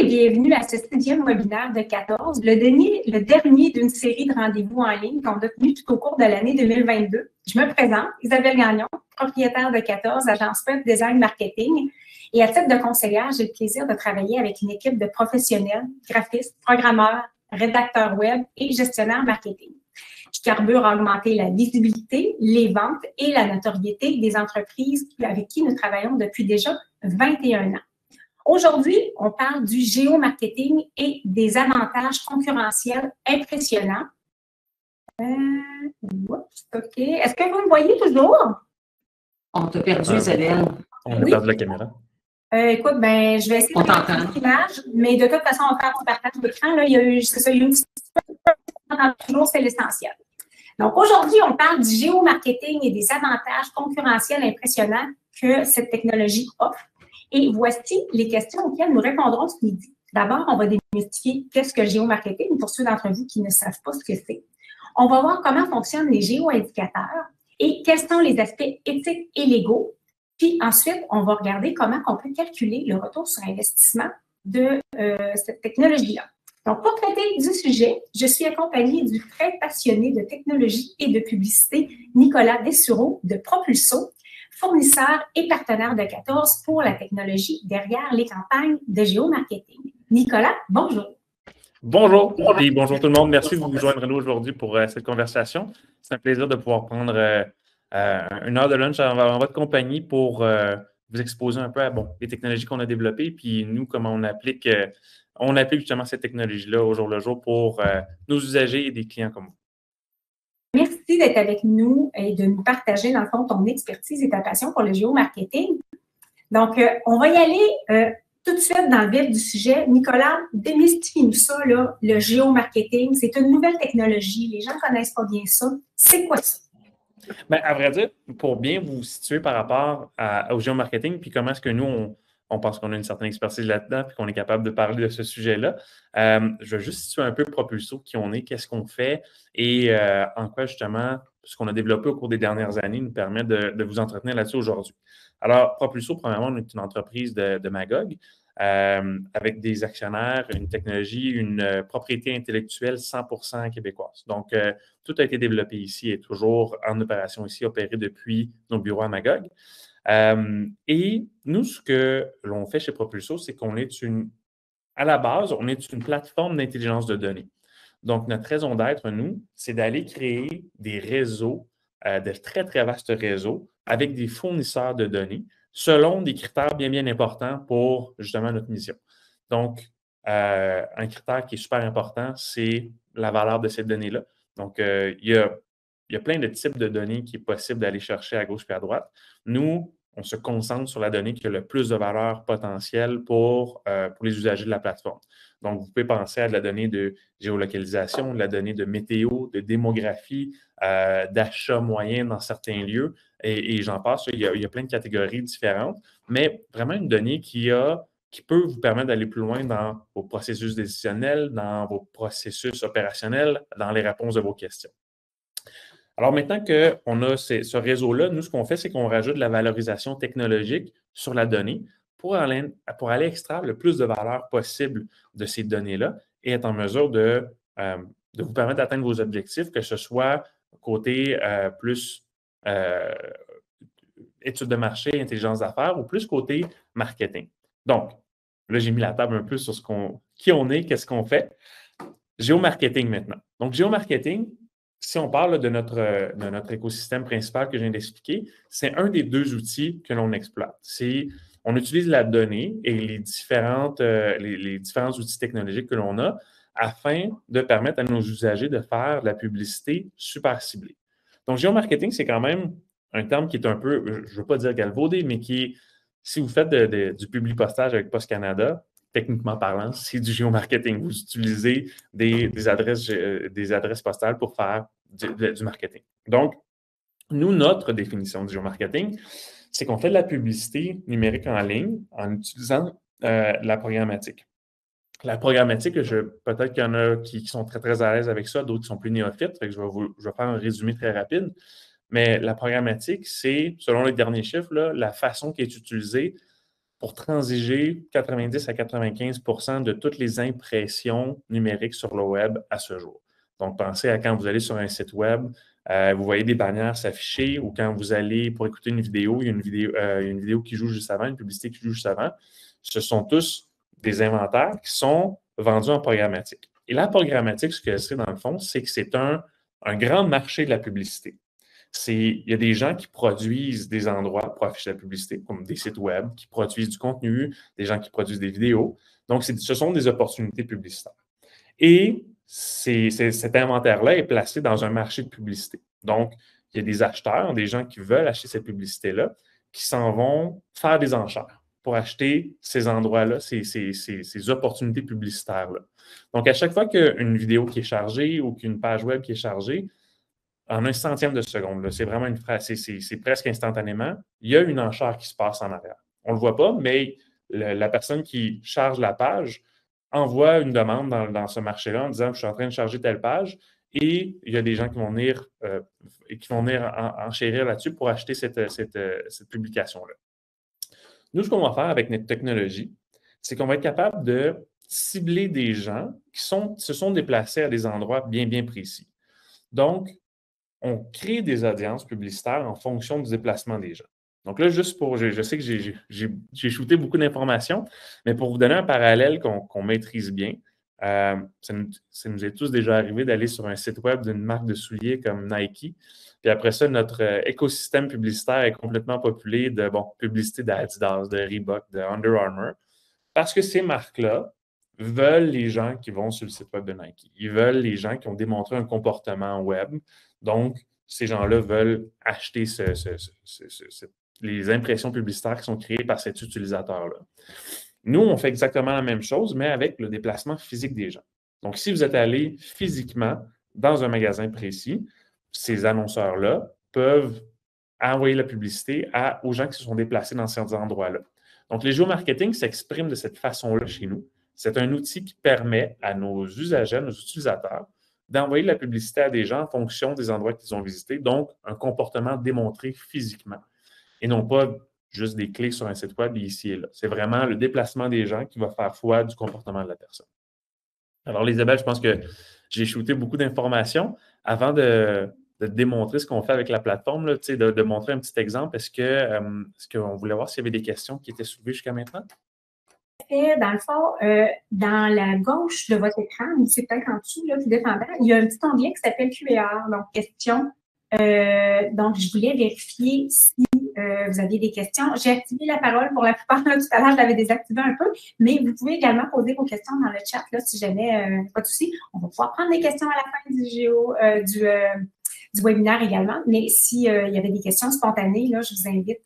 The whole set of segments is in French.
et bienvenue à ce 6e webinaire de 14, le dernier d'une série de rendez-vous en ligne qu'on a tenu tout au cours de l'année 2022. Je me présente, Isabelle Gagnon, propriétaire de 14, agence web design marketing. Et à titre de conseillère, j'ai le plaisir de travailler avec une équipe de professionnels, graphistes, programmeurs, rédacteurs web et gestionnaires marketing, qui carburent à augmenter la visibilité, les ventes et la notoriété des entreprises avec qui nous travaillons depuis déjà 21 ans. Aujourd'hui, on parle du géomarketing et des avantages concurrentiels impressionnants. OK. Est-ce que vous me voyez toujours? On t'a perdu, Isabelle. On a perdu la caméra. Écoute, je vais essayer de faire une image, mais de toute façon, on va faire du partage d'écran. Là, il y a eu une petite toujours, c'est l'essentiel. Donc, aujourd'hui, on parle du géomarketing et des avantages concurrentiels impressionnants que cette technologie offre. Et voici les questions auxquelles nous répondrons ce midi. D'abord, on va démystifier qu'est-ce que le géomarketing pour ceux d'entre vous qui ne savent pas ce que c'est. On va voir comment fonctionnent les géoindicateurs et quels sont les aspects éthiques et légaux. Puis ensuite, on va regarder comment on peut calculer le retour sur investissement de cette technologie-là. Donc, pour traiter du sujet, je suis accompagnée du très passionné de technologie et de publicité, Nicolas Dessureau de Propulso, fournisseur et partenaire de 14 pour la technologie derrière les campagnes de géomarketing. Nicolas, bonjour. Bonjour et bonjour tout le monde. Merci de vous joindre à nous aujourd'hui pour cette conversation. C'est un plaisir de pouvoir prendre une heure de lunch en votre compagnie pour vous exposer un peu à les technologies qu'on a développées, puis nous, comment on applique justement cette technologie-là au jour le jour pour nos usagers et des clients comme vous. Merci d'être avec nous et de nous partager, dans le fond, ton expertise et ta passion pour le géomarketing. Donc, on va y aller tout de suite dans le vif du sujet. Nicolas, démystifie-nous ça, là, le géomarketing. C'est une nouvelle technologie. Les gens ne connaissent pas bien ça. C'est quoi ça? À vrai dire, pour bien vous situer par rapport au géomarketing, puis comment est-ce que nous, on pense qu'on a une certaine expertise là-dedans puis qu'on est capable de parler de ce sujet-là. Je vais juste situer un peu Propulso, qui on est, qu'est-ce qu'on fait et en quoi, justement, ce qu'on a développé au cours des dernières années nous permet de vous entretenir là-dessus aujourd'hui. Alors, Propulso, premièrement, on est une entreprise de Magog avec des actionnaires, une technologie, une propriété intellectuelle 100% québécoise. Donc, tout a été développé ici et toujours en opération ici, opéré depuis nos bureaux à Magog. Et nous, ce que l'on fait chez Propulso, c'est qu'on est à la base, on est une plateforme d'intelligence de données. Donc, notre raison d'être, nous, c'est d'aller créer des réseaux, de très, très vastes réseaux avec des fournisseurs de données selon des critères bien, bien importants pour justement notre mission. Donc, un critère qui est super important, c'est la valeur de ces données-là. Donc, il y a plein de types de données qui est possible d'aller chercher à gauche et à droite. Nous, on se concentre sur la donnée qui a le plus de valeur potentielle pour les usagers de la plateforme. Donc, vous pouvez penser à de la donnée de géolocalisation, de la donnée de météo, de démographie, d'achat moyen dans certains lieux, et j'en passe. Il y a plein de catégories différentes, mais vraiment une donnée qui peut vous permettre d'aller plus loin dans vos processus décisionnels, dans vos processus opérationnels, dans les réponses de vos questions. Alors, maintenant qu'on a ce réseau-là, nous, ce qu'on fait, c'est qu'on rajoute de la valorisation technologique sur la donnée pour aller extraire le plus de valeur possible de ces données-là et être en mesure de vous permettre d'atteindre vos objectifs, que ce soit côté plus études de marché, intelligence d'affaires ou plus côté marketing. Donc, là, j'ai mis la table un peu sur qui on est, qu'est-ce qu'on fait. Géomarketing maintenant. Donc, géomarketing, si on parle de notre écosystème principal que je viens d'expliquer, c'est un des deux outils que l'on exploite. On utilise la donnée et les différents outils technologiques que l'on a afin de permettre à nos usagers de faire de la publicité super ciblée. Donc, géomarketing, c'est quand même un terme qui est un peu, je ne veux pas dire galvaudé, mais qui est, si vous faites du publipostage avec Post Canada, techniquement parlant, c'est du géomarketing. Vous utilisez des adresses postales pour faire du marketing. Donc, nous, notre définition du géomarketing, c'est qu'on fait de la publicité numérique en ligne en utilisant la programmatique. La programmatique, peut-être qu'il y en a qui sont très, très à l'aise avec ça, d'autres qui sont plus néophytes, fait que je vais faire un résumé très rapide. Mais la programmatique, c'est, selon les derniers chiffres, là, la façon qui est utilisée pour transiger 90 à 95% de toutes les impressions numériques sur le web à ce jour. Donc, pensez à quand vous allez sur un site web, vous voyez des bannières s'afficher, ou quand vous allez pour écouter une vidéo, il y a une vidéo qui joue juste avant, une publicité qui joue juste avant. Ce sont tous des inventaires qui sont vendus en programmatique. Et la programmatique, ce que c'est dans le fond, c'est que c'est un grand marché de la publicité. Il y a des gens qui produisent des endroits pour afficher la publicité, comme des sites web, qui produisent du contenu, des gens qui produisent des vidéos. Donc, ce sont des opportunités publicitaires. Et cet inventaire-là est placé dans un marché de publicité. Donc, il y a des acheteurs, des gens qui veulent acheter cette publicité-là, qui s'en vont faire des enchères pour acheter ces endroits-là, ces opportunités publicitaires-là. Donc, à chaque fois qu'une vidéo qui est chargée ou qu'une page web qui est chargée, en un centième de seconde, c'est vraiment une phrase, c'est presque instantanément, il y a une enchère qui se passe en arrière. On ne le voit pas, mais la personne qui charge la page envoie une demande dans ce marché-là en disant « Je suis en train de charger telle page » et il y a des gens qui vont venir enchérir là-dessus pour acheter cette publication-là. Nous, ce qu'on va faire avec notre technologie, c'est qu'on va être capable de cibler des gens qui se sont déplacés à des endroits bien, bien précis. Donc, on crée des audiences publicitaires en fonction du déplacement des gens. Donc là, juste pour, je sais que j'ai shooté beaucoup d'informations, mais pour vous donner un parallèle qu'on maîtrise bien, ça nous est tous déjà arrivé d'aller sur un site web d'une marque de souliers comme Nike, puis après ça, notre écosystème publicitaire est complètement populé de publicité d'Adidas, de Reebok, de Under Armour, parce que ces marques-là veulent les gens qui vont sur le site web de Nike. Ils veulent les gens qui ont démontré un comportement web. Donc, ces gens-là veulent acheter les impressions publicitaires qui sont créées par cet utilisateur-là. Nous, on fait exactement la même chose, mais avec le déplacement physique des gens. Donc, si vous êtes allé physiquement dans un magasin précis, ces annonceurs-là peuvent envoyer la publicité aux gens qui se sont déplacés dans ces endroits-là. Donc, les géomarketing s'expriment de cette façon-là chez nous. C'est un outil qui permet à nos usagers, à nos utilisateurs, d'envoyer de la publicité à des gens en fonction des endroits qu'ils ont visités, donc un comportement démontré physiquement et non pas juste des clics sur un site web ici et là. C'est vraiment le déplacement des gens qui va faire foi du comportement de la personne. Alors, Isabelle, je pense que j'ai shooté beaucoup d'informations. Avant de démontrer ce qu'on fait avec la plateforme, là, de montrer un petit exemple, est-ce qu'on voulait voir s'il y avait des questions qui étaient soulevées jusqu'à maintenant? Dans le fond, dans la gauche de votre écran, ou c'est peut-être en dessous, là, tout dépendant, il y a un petit onglet qui s'appelle Q&A, donc questions. Donc, je voulais vérifier si vous aviez des questions. J'ai activé la parole pour la plupart. Tout à l'heure, je l'avais désactivé un peu, mais vous pouvez également poser vos questions dans le chat, là, si jamais, pas de souci. On va pouvoir prendre des questions à la fin du webinaire également, mais s'il y avait des questions spontanées, là, je vous invite.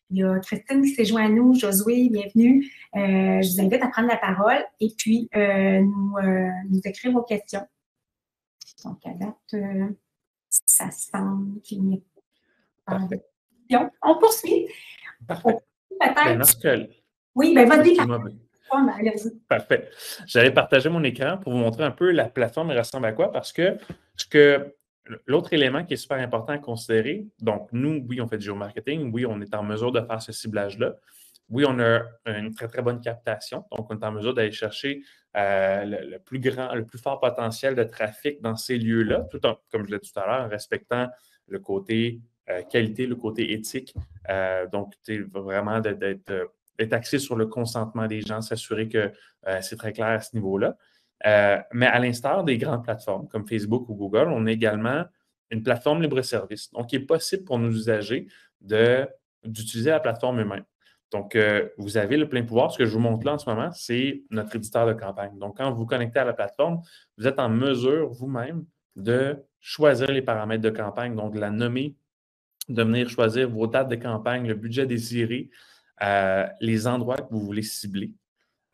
Il y a Christine qui s'est jointe à nous, Josué, bienvenue. Je vous invite à prendre la parole et puis nous écrire vos questions. Donc, à date, ça semble qu'il n'y a pas de questions. On poursuit. Parfait. Peut-être. Oui, bien, vas-y. Parfait. J'allais partager mon écran pour vous montrer un peu la plateforme ressemble à quoi, parce que l'autre élément qui est super important à considérer, donc nous, oui, on fait du géomarketing, oui, on est en mesure de faire ce ciblage-là. Oui, on a une très, très bonne captation, donc on est en mesure d'aller chercher le plus fort potentiel de trafic dans ces lieux-là, tout en, comme je l'ai dit tout à l'heure, en respectant le côté qualité, le côté éthique. Donc, vraiment d'être axé sur le consentement des gens, s'assurer que c'est très clair à ce niveau-là. Mais à l'instar des grandes plateformes comme Facebook ou Google, on a également une plateforme libre-service. Donc, il est possible pour nos usagers d'utiliser la plateforme eux-mêmes. Donc, vous avez le plein pouvoir. Ce que je vous montre là en ce moment, c'est notre éditeur de campagne. Donc, quand vous vous connectez à la plateforme, vous êtes en mesure vous-même de choisir les paramètres de campagne, donc de la nommer, de venir choisir vos dates de campagne, le budget désiré, les endroits que vous voulez cibler.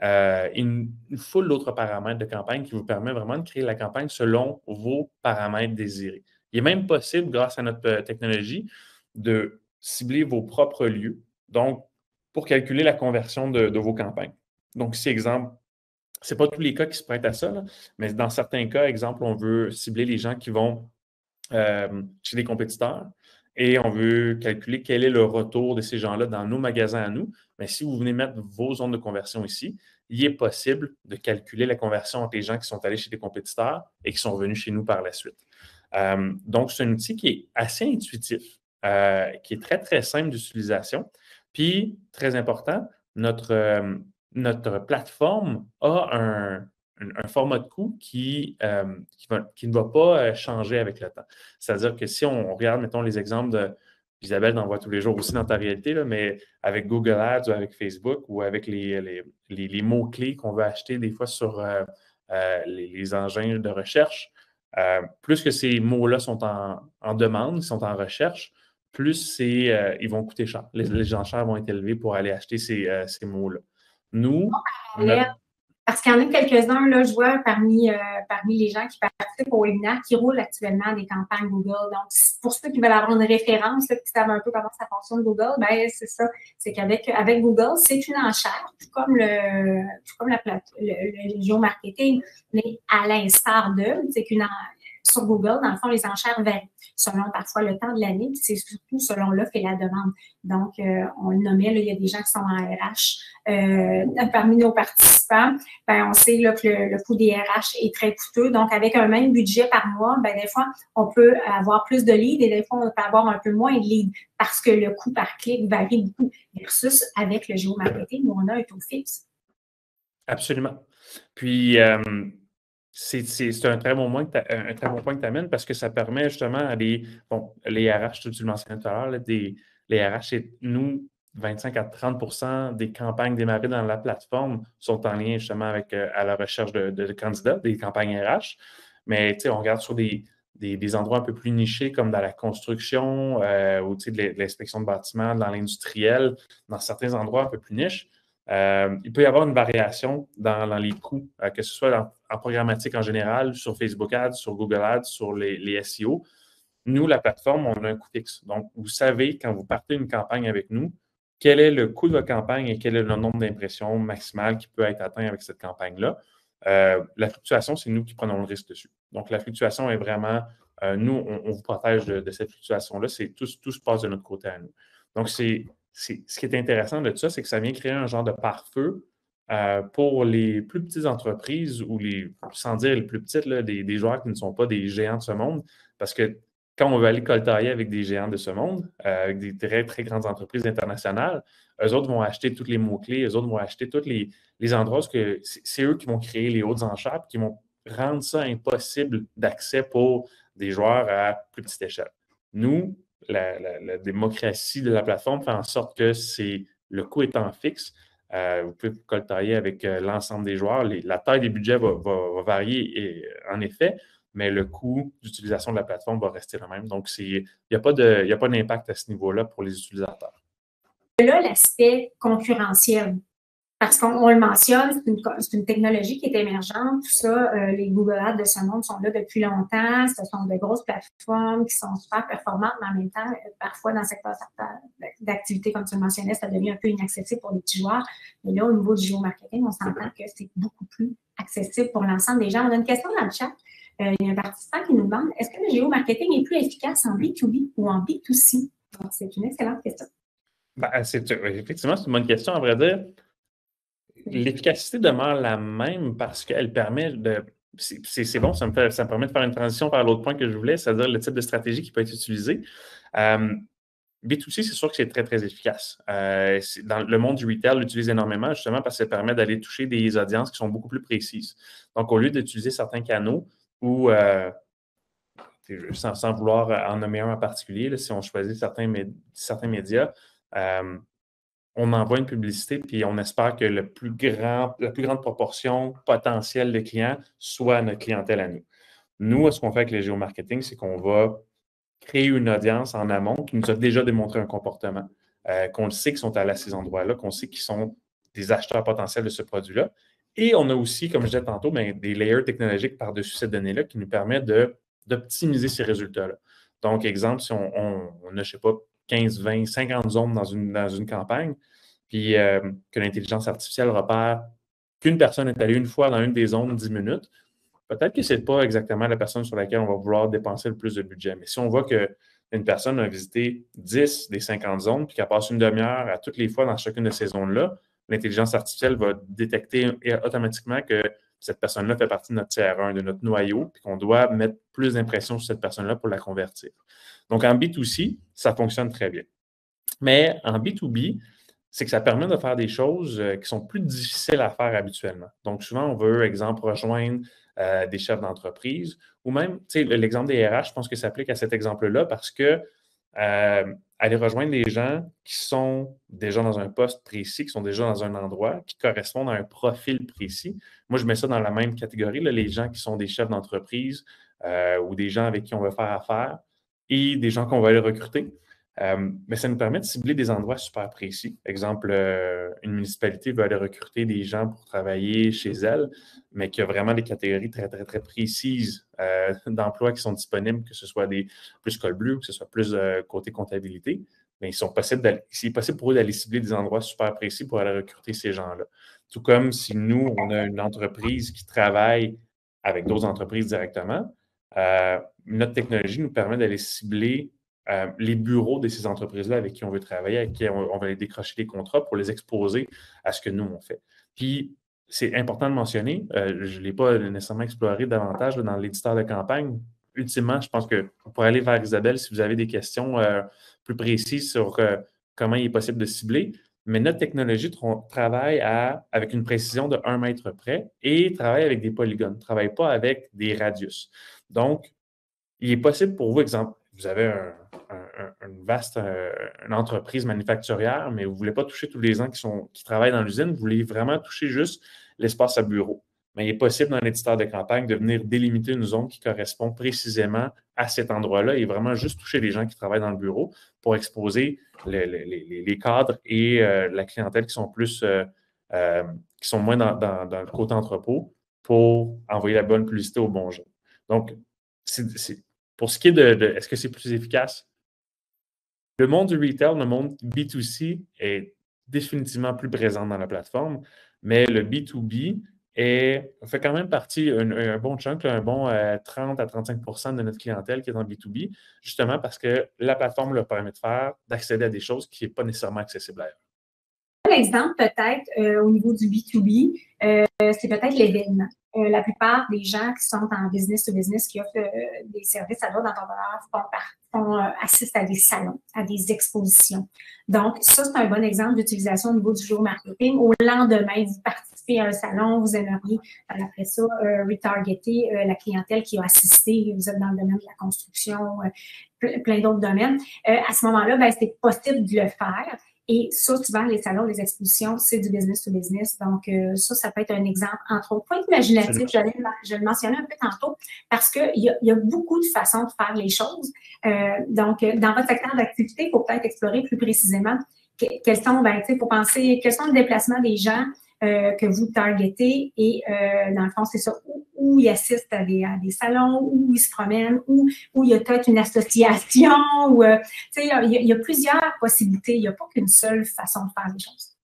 Une foule d'autres paramètres de campagne qui vous permet vraiment de créer la campagne selon vos paramètres désirés. Il est même possible, grâce à notre technologie, de cibler vos propres lieux, donc pour calculer la conversion de vos campagnes. Donc, si, exemple, ce n'est pas tous les cas qui se prêtent à ça, là, mais dans certains cas, exemple, on veut cibler les gens qui vont chez des compétiteurs et on veut calculer quel est le retour de ces gens-là dans nos magasins à nous. Mais si vous venez mettre vos zones de conversion ici, il est possible de calculer la conversion entre les gens qui sont allés chez des compétiteurs et qui sont venus chez nous par la suite. Donc, c'est un outil qui est assez intuitif, qui est très, très simple d'utilisation. Puis, très important, notre plateforme a un format de coût qui ne va pas changer avec le temps. C'est-à-dire que si on regarde, mettons, les exemples Isabelle en voit tous les jours aussi dans ta réalité, là, mais avec Google Ads ou avec Facebook ou avec les mots-clés qu'on veut acheter des fois sur les engins de recherche, plus que ces mots-là sont en demande, ils sont en recherche, plus ils vont coûter cher. Les enchères vont être élevées pour aller acheter ces mots-là. Nous, parce qu'il y en a quelques-uns, là, je vois parmi les gens qui participent au webinaire qui roulent actuellement des campagnes Google. Donc, pour ceux qui veulent avoir une référence, là, qui savent un peu comment ça fonctionne Google, ben c'est ça. C'est qu'avec Google, c'est une enchère, tout comme le géomarketing, mais à l'instar c'est sur Google, dans le fond, les enchères varient selon parfois le temps de l'année, puis c'est surtout selon l'offre et la demande. Donc, on le nommait, là, il y a des gens qui sont en RH. Parmi nos participants, ben, on sait là, que le coût des RH est très coûteux. Donc, avec un même budget par mois, ben, des fois, on peut avoir plus de leads et des fois, on peut avoir un peu moins de leads parce que le coût par clic varie beaucoup versus avec le géomarketing où on a un taux fixe. Absolument. Puis, c'est un très bon point que tu amènes parce que ça permet justement à les RH, tu le mentionnais tout à l'heure, les RH, nous, 25 à 30 des campagnes démarrées dans la plateforme sont en lien justement avec à la recherche de candidats, des campagnes RH. Mais on regarde sur des endroits un peu plus nichés comme dans la construction ou de l'inspection de bâtiments, dans l'industriel, dans certains endroits un peu plus niches. Il peut y avoir une variation dans les coûts, que ce soit en programmatique en général, sur Facebook Ads, sur Google Ads, sur les SEO. Nous, la plateforme, on a un coût fixe. Donc, vous savez, quand vous partez une campagne avec nous, quel est le coût de votre campagne et quel est le nombre d'impressions maximal qui peut être atteint avec cette campagne-là. La fluctuation, c'est nous qui prenons le risque dessus. Donc, la fluctuation est vraiment, nous, on vous protège de cette fluctuation-là. Tout se passe de notre côté à nous. Donc, ce qui est intéressant de ça, c'est que ça vient créer un genre de pare-feu pour les plus petites entreprises ou sans dire les plus petites, là, des joueurs qui ne sont pas des géants de ce monde, parce que quand on veut aller coltailler avec des géants de ce monde, avec des très, très grandes entreprises internationales, eux autres vont acheter tous les mots-clés, eux autres vont acheter tous les endroits où c'est eux qui vont créer les hautes enchères et qui vont rendre ça impossible d'accès pour des joueurs à plus petite échelle. Nous, la démocratie de la plateforme fait en sorte que le coût étant fixe, vous pouvez coltailler avec l'ensemble des joueurs. La taille des budgets va varier, en effet, mais le coût d'utilisation de la plateforme va rester le même. Donc, il n'y a pas d'impact à ce niveau-là pour les utilisateurs. Là, l'aspect concurrentiel, parce qu'on le mentionne, c'est une technologie qui est émergente. Tout ça, les Google Ads de ce monde sont là depuis longtemps. Ce sont de grosses plateformes qui sont super performantes, mais en même temps, parfois, dans cette d'activité, comme tu le mentionnais, ça devient un peu inaccessible pour les petits joueurs. Mais là, au niveau du géomarketing, on s'entend que c'est beaucoup plus accessible pour l'ensemble des gens. On a une question dans le chat. Il y a un participant qui nous demande, est-ce que le géomarketing est plus efficace en B2B ou en B2C? Donc, c'est une excellente question. Effectivement, c'est une bonne question, à vrai dire. L'efficacité demeure la même parce qu'elle permet de... C'est bon, ça me permet de faire une transition vers l'autre point que je voulais, c'est-à-dire le type de stratégie qui peut être utilisée. B2C, c'est sûr que c'est très, très efficace. Dans le monde du retail, l'utilise énormément justement parce que ça permet d'aller toucher des audiences qui sont beaucoup plus précises. Donc, au lieu d'utiliser certains canaux ou, sans vouloir en nommer un en particulier, là, si on choisit certains médias, on envoie une publicité puis on espère que la plus grande proportion potentielle de clients soit notre clientèle à nous. Nous, ce qu'on fait avec le géomarketing, c'est qu'on va créer une audience en amont qui nous a déjà démontré un comportement, qu'on le sait qu'ils sont allés à ces endroits-là, qu'on sait qu'ils sont des acheteurs potentiels de ce produit-là. Et on a aussi, comme je disais tantôt, des layers technologiques par-dessus ces données-là qui nous permettent d'optimiser ces résultats-là. Donc, exemple, si on a, je ne sais pas, 15, 20, 50 zones dans une campagne, puis que l'intelligence artificielle repère qu'une personne est allée une fois dans une des zones 10 minutes, peut-être que ce n'est pas exactement la personne sur laquelle on va vouloir dépenser le plus de budget. Mais si on voit que une personne a visité 10 des 50 zones, puis qu'elle passe une demi-heure à toutes les fois dans chacune de ces zones-là, l'intelligence artificielle va détecter automatiquement que cette personne-là fait partie de notre tiers 1, de notre noyau, puis qu'on doit mettre plus d'impression sur cette personne-là pour la convertir. Donc, en B2C, ça fonctionne très bien. Mais en B2B, c'est que ça permet de faire des choses qui sont plus difficiles à faire habituellement. Donc, souvent, on veut, exemple, rejoindre des chefs d'entreprise ou même, tu sais, l'exemple des RH, je pense que ça s'applique à cet exemple-là parce que aller rejoindre des gens qui sont déjà dans un poste précis, qui sont déjà dans un endroit, qui correspondent à un profil précis. Moi, je mets ça dans la même catégorie, là, les gens qui sont des chefs d'entreprise ou des gens avec qui on veut faire affaire et des gens qu'on va aller recruter. Mais ça nous permet de cibler des endroits super précis. Exemple, une municipalité veut aller recruter des gens pour travailler chez elle, mais qui a vraiment des catégories très, très, très précises d'emplois qui sont disponibles, que ce soit des plus col bleu ou que ce soit plus côté comptabilité. Mais c'est possible pour eux d'aller cibler des endroits super précis pour aller recruter ces gens-là. Tout comme si nous, on a une entreprise qui travaille avec d'autres entreprises directement, notre technologie nous permet d'aller cibler les bureaux de ces entreprises-là avec qui on veut travailler, avec qui on va aller décrocher des contrats pour les exposer à ce que nous, on fait. Puis, c'est important de mentionner, je ne l'ai pas nécessairement exploré davantage là, dans l'éditeur de campagne. Ultimement, je pense que pour aller vers Isabelle, si vous avez des questions plus précises sur comment il est possible de cibler, mais notre technologie travaille avec une précision de 1 mètre près et travaille avec des polygones, ne travaille pas avec des radius. Donc, il est possible pour vous, exemple, vous avez une entreprise manufacturière, mais vous ne voulez pas toucher tous les gens qui travaillent dans l'usine, vous voulez vraiment toucher juste l'espace à bureau. Mais il est possible dans l'éditeur de campagne de venir délimiter une zone qui correspond précisément à cet endroit-là et vraiment juste toucher les gens qui travaillent dans le bureau pour exposer les cadres et la clientèle qui sont qui sont moins dans le côté entrepôt pour envoyer la bonne publicité aux bons gens. Donc, pour ce qui est de est-ce que c'est plus efficace? Le monde du retail, le monde B2C est définitivement plus présent dans la plateforme, mais le B2B fait quand même partie, un bon chunk, un bon 30 à 35 de notre clientèle qui est dans le B2B, justement parce que la plateforme leur permet d'accéder à des choses qui ne sont pas nécessairement accessibles ailleurs. Un exemple, peut-être, au niveau du B2B, c'est peut-être l'événement. La plupart des gens qui sont en business to business, qui offrent des services à d'autres entrepreneurs, assistent à des salons, à des expositions. Donc, ça, c'est un bon exemple d'utilisation au niveau du géomarketing. Au lendemain, vous participez à un salon, vous aimeriez, après ça, retargeter la clientèle qui a assisté. Vous êtes dans le domaine de la construction, plein d'autres domaines. À ce moment-là, ben, c'est possible de le faire. Et ça, souvent, les salons, les expositions, c'est du business to business. Donc, ça peut être un exemple, entre autres. Point imaginatif, je le mentionnais un peu tantôt, parce qu'il y a beaucoup de façons de faire les choses. Donc, dans votre secteur d'activité, il faut peut-être explorer plus précisément quels sont, pour penser, quels sont les déplacements des gens que vous targetez et, dans le fond, c'est ça, où ils assistent à des salons, où ils se promènent, où il y a peut-être une association, ou, tu sais, il y a plusieurs possibilités. Il n'y a pas qu'une seule façon de faire les choses.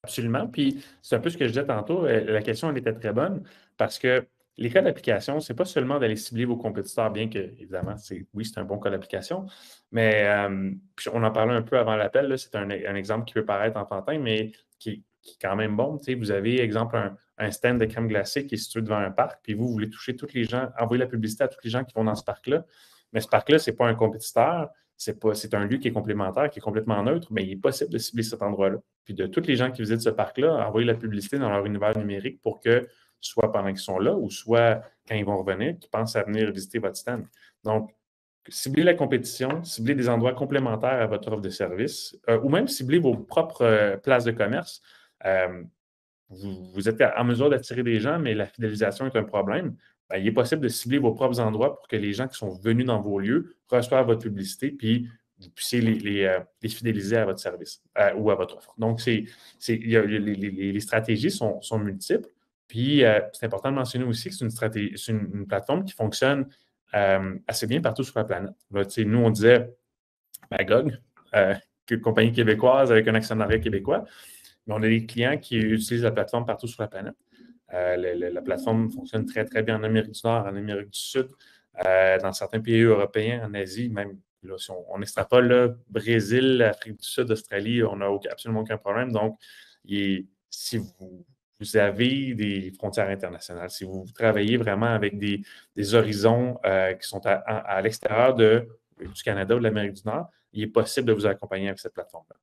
Absolument. Puis, c'est un peu ce que je disais tantôt. La question, elle était très bonne parce que les cas d'application, ce n'est pas seulement d'aller cibler vos compétiteurs, bien que, évidemment, oui, c'est un bon cas d'application, mais puis on en parlait un peu avant l'appel, c'est un exemple qui peut paraître enfantin, mais qui est quand même bon. Tu sais, vous avez, exemple, un stand de crème glacée qui est situé devant un parc, puis vous voulez toucher tous les gens, envoyer la publicité à tous les gens qui vont dans ce parc-là. Mais ce parc-là, ce n'est pas un compétiteur, c'est un lieu qui est complémentaire, qui est complètement neutre, mais il est possible de cibler cet endroit-là. Puis de tous les gens qui visitent ce parc-là, envoyer la publicité dans leur univers numérique pour que, soit pendant qu'ils sont là, ou soit quand ils vont revenir, qu'ils pensent à venir visiter votre stand. Donc, cibler la compétition, cibler des endroits complémentaires à votre offre de service, ou même cibler vos propres places de commerce. Vous êtes en mesure d'attirer des gens, mais la fidélisation est un problème. Ben, il est possible de cibler vos propres endroits pour que les gens qui sont venus dans vos lieux reçoivent votre publicité, puis vous puissiez les fidéliser à votre service ou à votre offre. Donc, les stratégies sont multiples. Puis, c'est important de mentionner aussi que c'est une plateforme qui fonctionne assez bien partout sur la planète. Là, nous, on disait Magog, compagnie québécoise avec un actionnariat québécois, mais on a des clients qui utilisent la plateforme partout sur la planète. La plateforme fonctionne très, très bien en Amérique du Nord, en Amérique du Sud, dans certains pays européens, en Asie, même là, si on extrapole, là, Brésil, Afrique du Sud, Australie, on n'a absolument aucun problème. Donc, si vous avez des frontières internationales, si vous travaillez vraiment avec des horizons qui sont à l'extérieur du Canada ou de l'Amérique du Nord, il est possible de vous accompagner avec cette plateforme-là.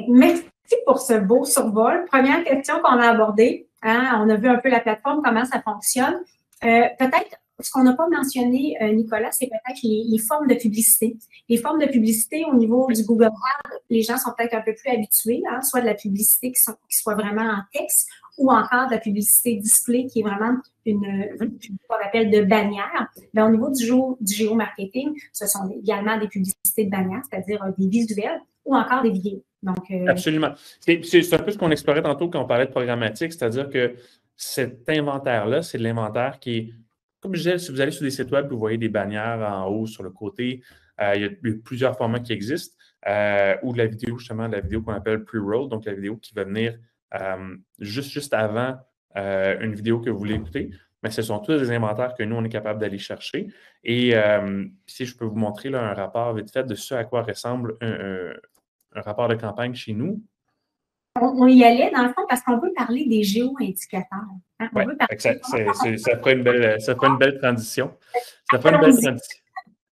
Merci pour ce beau survol. Première question qu'on a abordée. Hein, on a vu un peu la plateforme, comment ça fonctionne. Peut-être, ce qu'on n'a pas mentionné, Nicolas, c'est peut-être les formes de publicité. Les formes de publicité au niveau du Google Ads, les gens sont peut-être un peu plus habitués, hein, soit de la publicité qui soit vraiment en texte ou encore de la publicité display qui est vraiment qu'on appelle de bannière. Mais au niveau du géomarketing, ce sont également des publicités de bannière, c'est-à-dire des visuels ou encore des vidéos. Donc, absolument. C'est un peu ce qu'on explorait tantôt quand on parlait de programmatique, c'est-à-dire que cet inventaire-là, c'est de l'inventaire qui est, comme je disais, si vous allez sur des sites web, vous voyez des bannières en haut, sur le côté, il y a plusieurs formats qui existent, ou de la vidéo, justement, de la vidéo qu'on appelle pre-roll, donc la vidéo qui va venir juste avant une vidéo que vous voulez écouter. Mais ce sont tous des inventaires que nous, on est capable d'aller chercher. Et si je peux vous montrer là, un rapport vite fait de ce à quoi ressemble un rapport de campagne chez nous. On y allait, dans le fond, parce qu'on veut parler des géo-indicateurs. Hein? Oui, ça fera une belle transition. Ça fera une belle transition.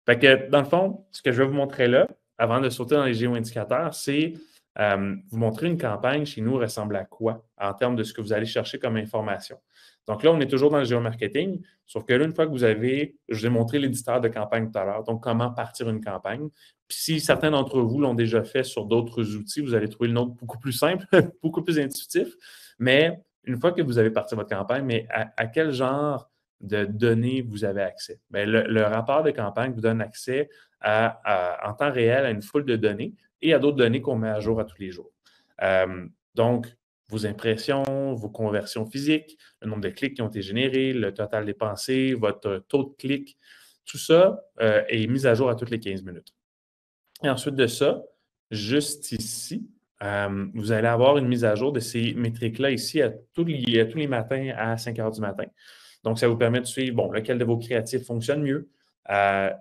Fait que, dans le fond, ce que je vais vous montrer là, avant de sauter dans les géo-indicateurs, c'est vous montrer une campagne chez nous ressemble à quoi en termes de ce que vous allez chercher comme information. Donc là, on est toujours dans le géomarketing, sauf que là, une fois que je vous ai montré l'éditeur de campagne tout à l'heure, donc comment partir une campagne. Puis si certains d'entre vous l'ont déjà fait sur d'autres outils, vous allez trouver le nôtre beaucoup plus simple, beaucoup plus intuitif. Mais une fois que vous avez parti votre campagne, mais à quel genre de données vous avez accès? Bien, le rapport de campagne vous donne accès en temps réel à une foule de données et à d'autres données qu'on met à jour à tous les jours. Donc, vos impressions, vos conversions physiques, le nombre de clics qui ont été générés, le total dépensé, votre taux de clic, tout ça est mis à jour à toutes les 15 minutes. Et ensuite de ça, juste ici, vous allez avoir une mise à jour de ces métriques-là ici à tous les matins à 5 heures du matin. Donc, ça vous permet de suivre, lequel de vos créatifs fonctionne mieux,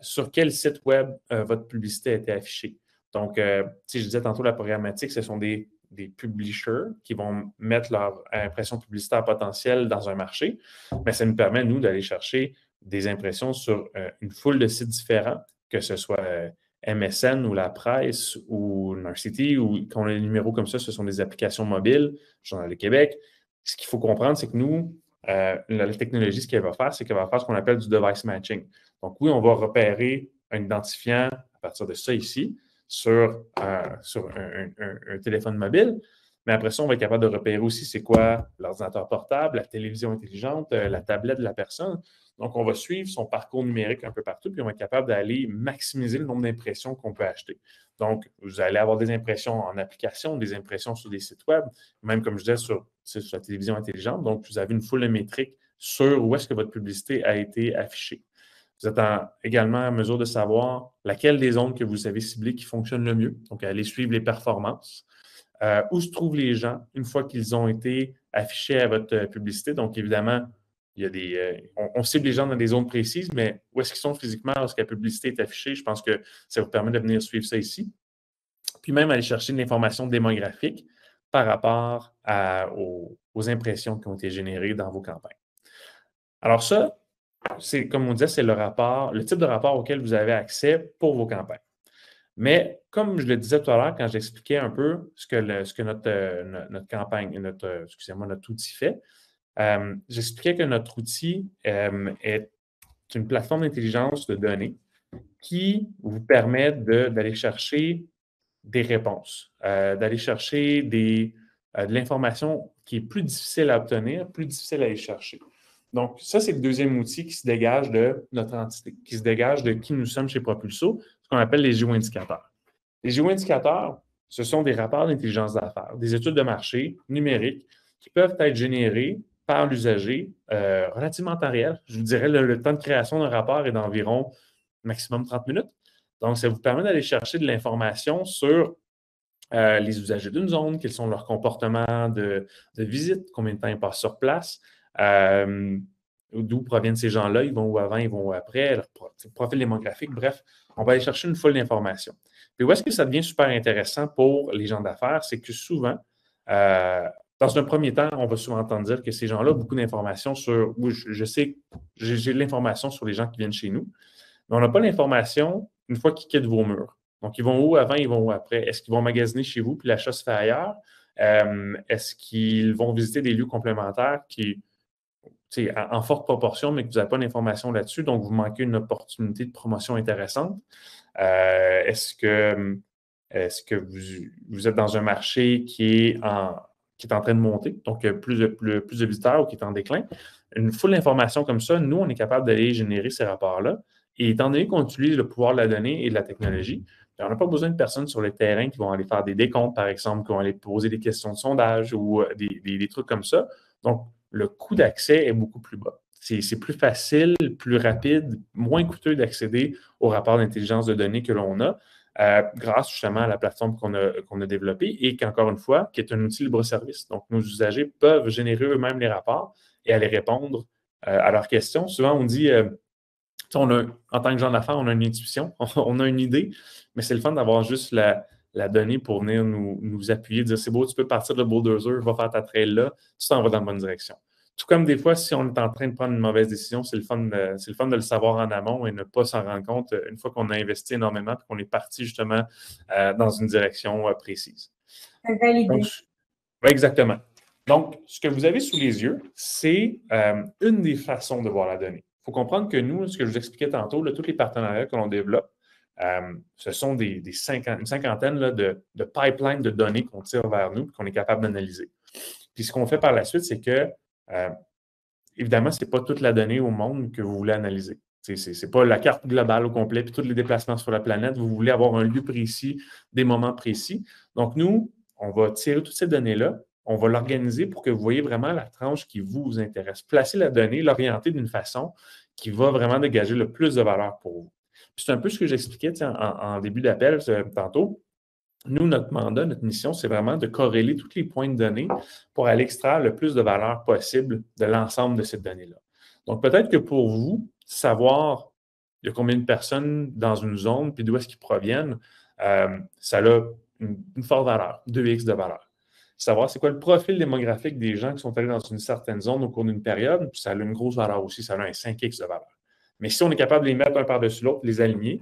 sur quel site web votre publicité a été affichée. Donc, si je disais tantôt la programmatique, ce sont des publishers qui vont mettre leur impression publicitaire potentielle dans un marché, mais ça nous permet, nous, d'aller chercher des impressions sur une foule de sites différents, que ce soit MSN ou la presse ou Narcity ou quand on a des numéros comme ça, ce sont des applications mobiles, Journal de Québec. Ce qu'il faut comprendre, c'est que nous, la technologie, ce qu'elle va faire, c'est qu'elle va faire ce qu'on appelle du device matching. Donc oui, on va repérer un identifiant à partir de ça ici sur un téléphone mobile, mais après ça, on va être capable de repérer aussi c'est quoi l'ordinateur portable, la télévision intelligente, la tablette de la personne. Donc, on va suivre son parcours numérique un peu partout, puis on va être capable d'aller maximiser le nombre d'impressions qu'on peut acheter. Donc, vous allez avoir des impressions en application, des impressions sur des sites web, même comme je disais, sur la télévision intelligente. Donc, vous avez une foule de métriques sur où est-ce que votre publicité a été affichée. Vous êtes également en mesure de savoir laquelle des zones que vous avez ciblées qui fonctionne le mieux. Donc, aller suivre les performances. Où se trouvent les gens une fois qu'ils ont été affichés à votre publicité. Donc, évidemment, il y a on cible les gens dans des zones précises, mais où est-ce qu'ils sont physiquement lorsque la publicité est affichée? Je pense que ça vous permet de venir suivre ça ici. Puis même aller chercher de l'information démographique par rapport aux impressions qui ont été générées dans vos campagnes. Alors ça, c'est, comme on disait, c'est le type de rapport auquel vous avez accès pour vos campagnes. Mais comme je le disais tout à l'heure, quand j'expliquais un peu ce que notre campagne, notre outil fait, j'expliquais que notre outil est une plateforme d'intelligence de données qui vous permet d'aller chercher des réponses, d'aller chercher de l'information qui est plus difficile à obtenir, plus difficile à aller chercher. Donc, ça, c'est le deuxième outil qui se dégage de notre entité, qui se dégage de qui nous sommes chez Propulso, ce qu'on appelle les géoindicateurs. Les géoindicateurs, ce sont des rapports d'intelligence d'affaires, des études de marché numériques qui peuvent être générés par l'usager relativement en temps réel. Je vous dirais, le temps de création d'un rapport est d'environ maximum 30 minutes. Donc, ça vous permet d'aller chercher de l'information sur les usagers d'une zone, quels sont leurs comportements de visite, combien de temps ils passent sur place, d'où proviennent ces gens-là, ils vont où avant, ils vont où après, leur profil démographique. Bref, on va aller chercher une foule d'informations. Puis où est-ce que ça devient super intéressant pour les gens d'affaires, c'est que souvent, dans un premier temps, on va souvent entendre dire que ces gens-là ont beaucoup d'informations sur, oui, je sais, j'ai de l'information sur les gens qui viennent chez nous, mais on n'a pas l'information une fois qu'ils quittent vos murs. Donc, ils vont où avant, ils vont où après? Est-ce qu'ils vont magasiner chez vous puis l'achat se fait ailleurs? Est-ce qu'ils vont visiter des lieux complémentaires qui, en forte proportion, mais que vous n'avez pas d'informations là-dessus, donc vous manquez une opportunité de promotion intéressante? Est-ce que vous êtes dans un marché qui est en train de monter, donc plus de visiteurs ou qui est en déclin? Une foule d'informations comme ça, nous, on est capable d'aller générer ces rapports-là. Et étant donné qu'on utilise le pouvoir de la donnée et de la technologie, on n'a pas besoin de personnes sur le terrain qui vont aller faire des décomptes, par exemple, qui vont aller poser des questions de sondage ou des trucs comme ça. Donc, le coût d'accès est beaucoup plus bas. C'est plus facile, plus rapide, moins coûteux d'accéder au rapport d'intelligence de données que l'on a grâce justement à la plateforme qu'on a développée et qu'encore une fois, qui est un outil libre-service. Donc, nos usagers peuvent générer eux-mêmes les rapports et aller répondre à leurs questions. Souvent, on dit, en tant que gens d'affaires, on a une intuition, on a une idée, mais c'est le fun d'avoir juste la donnée pour venir nous appuyer, dire c'est beau, tu peux partir de Bulldozer, va faire ta trail là, tu t'en vas dans la bonne direction. Tout comme des fois, si on est en train de prendre une mauvaise décision, c'est le fun de le savoir en amont et ne pas s'en rendre compte une fois qu'on a investi énormément et qu'on est parti justement dans une direction précise. Validé. Exactement. Donc, ce que vous avez sous les yeux, c'est une des façons de voir la donnée. Il faut comprendre que nous, ce que je vous expliquais tantôt, tous les partenariats que l'on développe, ce sont une cinquantaine là, de pipelines de données qu'on tire vers nous et qu'on est capable d'analyser. Puis ce qu'on fait par la suite, c'est que, évidemment, ce n'est pas toute la donnée au monde que vous voulez analyser. Ce n'est pas la carte globale au complet, puis tous les déplacements sur la planète. Vous voulez avoir un lieu précis, des moments précis. Donc, nous, on va tirer toutes ces données-là, on va l'organiser pour que vous voyez vraiment la tranche qui vous intéresse. Placer la donnée, l'orienter d'une façon qui va vraiment dégager le plus de valeur pour vous. C'est un peu ce que j'expliquais en début d'appel tantôt. Nous, notre mandat, notre mission, c'est vraiment de corréler tous les points de données pour aller extraire le plus de valeur possible de l'ensemble de cette donnée-là. Donc, peut-être que pour vous, savoir il y a combien de personnes dans une zone puis d'où est-ce qu'ils proviennent, ça a une forte valeur, 2x de valeur. Savoir c'est quoi le profil démographique des gens qui sont allés dans une certaine zone au cours d'une période, ça a une grosse valeur aussi, ça a un 5x de valeur. Mais si on est capable de les mettre un par-dessus l'autre, les aligner,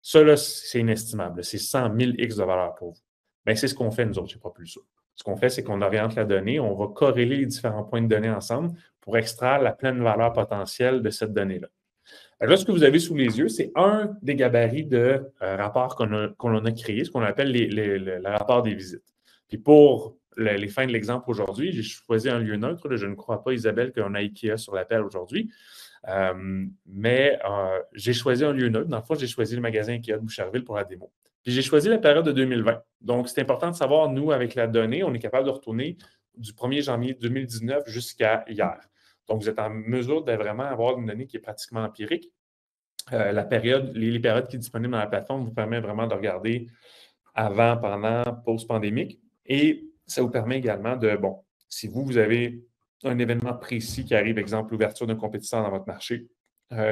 ça, là, c'est inestimable. C'est 100 000 X de valeur pour vous. Bien, c'est ce qu'on fait, nous autres, c'est pas plus ça. Ce qu'on fait, c'est qu'on oriente la donnée, on va corréler les différents points de données ensemble pour extraire la pleine valeur potentielle de cette donnée-là. Là, ce que vous avez sous les yeux, c'est un des gabarits de rapport qu'on a créé, ce qu'on appelle le rapport des visites. Puis pour les fins de l'exemple aujourd'hui, j'ai choisi un lieu neutre. Là, je ne crois pas, Isabelle, qu'on a IKEA sur l'appel aujourd'hui. Mais j'ai choisi un lieu neutre. Dans le fond, j'ai choisi le magasin IKEA de Boucherville pour la démo. Puis j'ai choisi la période de 2020. Donc, c'est important de savoir, nous, avec la donnée, on est capable de retourner du 1er janvier 2019 jusqu'à hier. Donc, vous êtes en mesure de vraiment avoir une donnée qui est pratiquement empirique. Les périodes qui sont disponibles dans la plateforme vous permettent vraiment de regarder avant, pendant, post-pandémique. Et ça vous permet également de, si vous avez un événement précis qui arrive, exemple, l'ouverture d'un compétiteur dans votre marché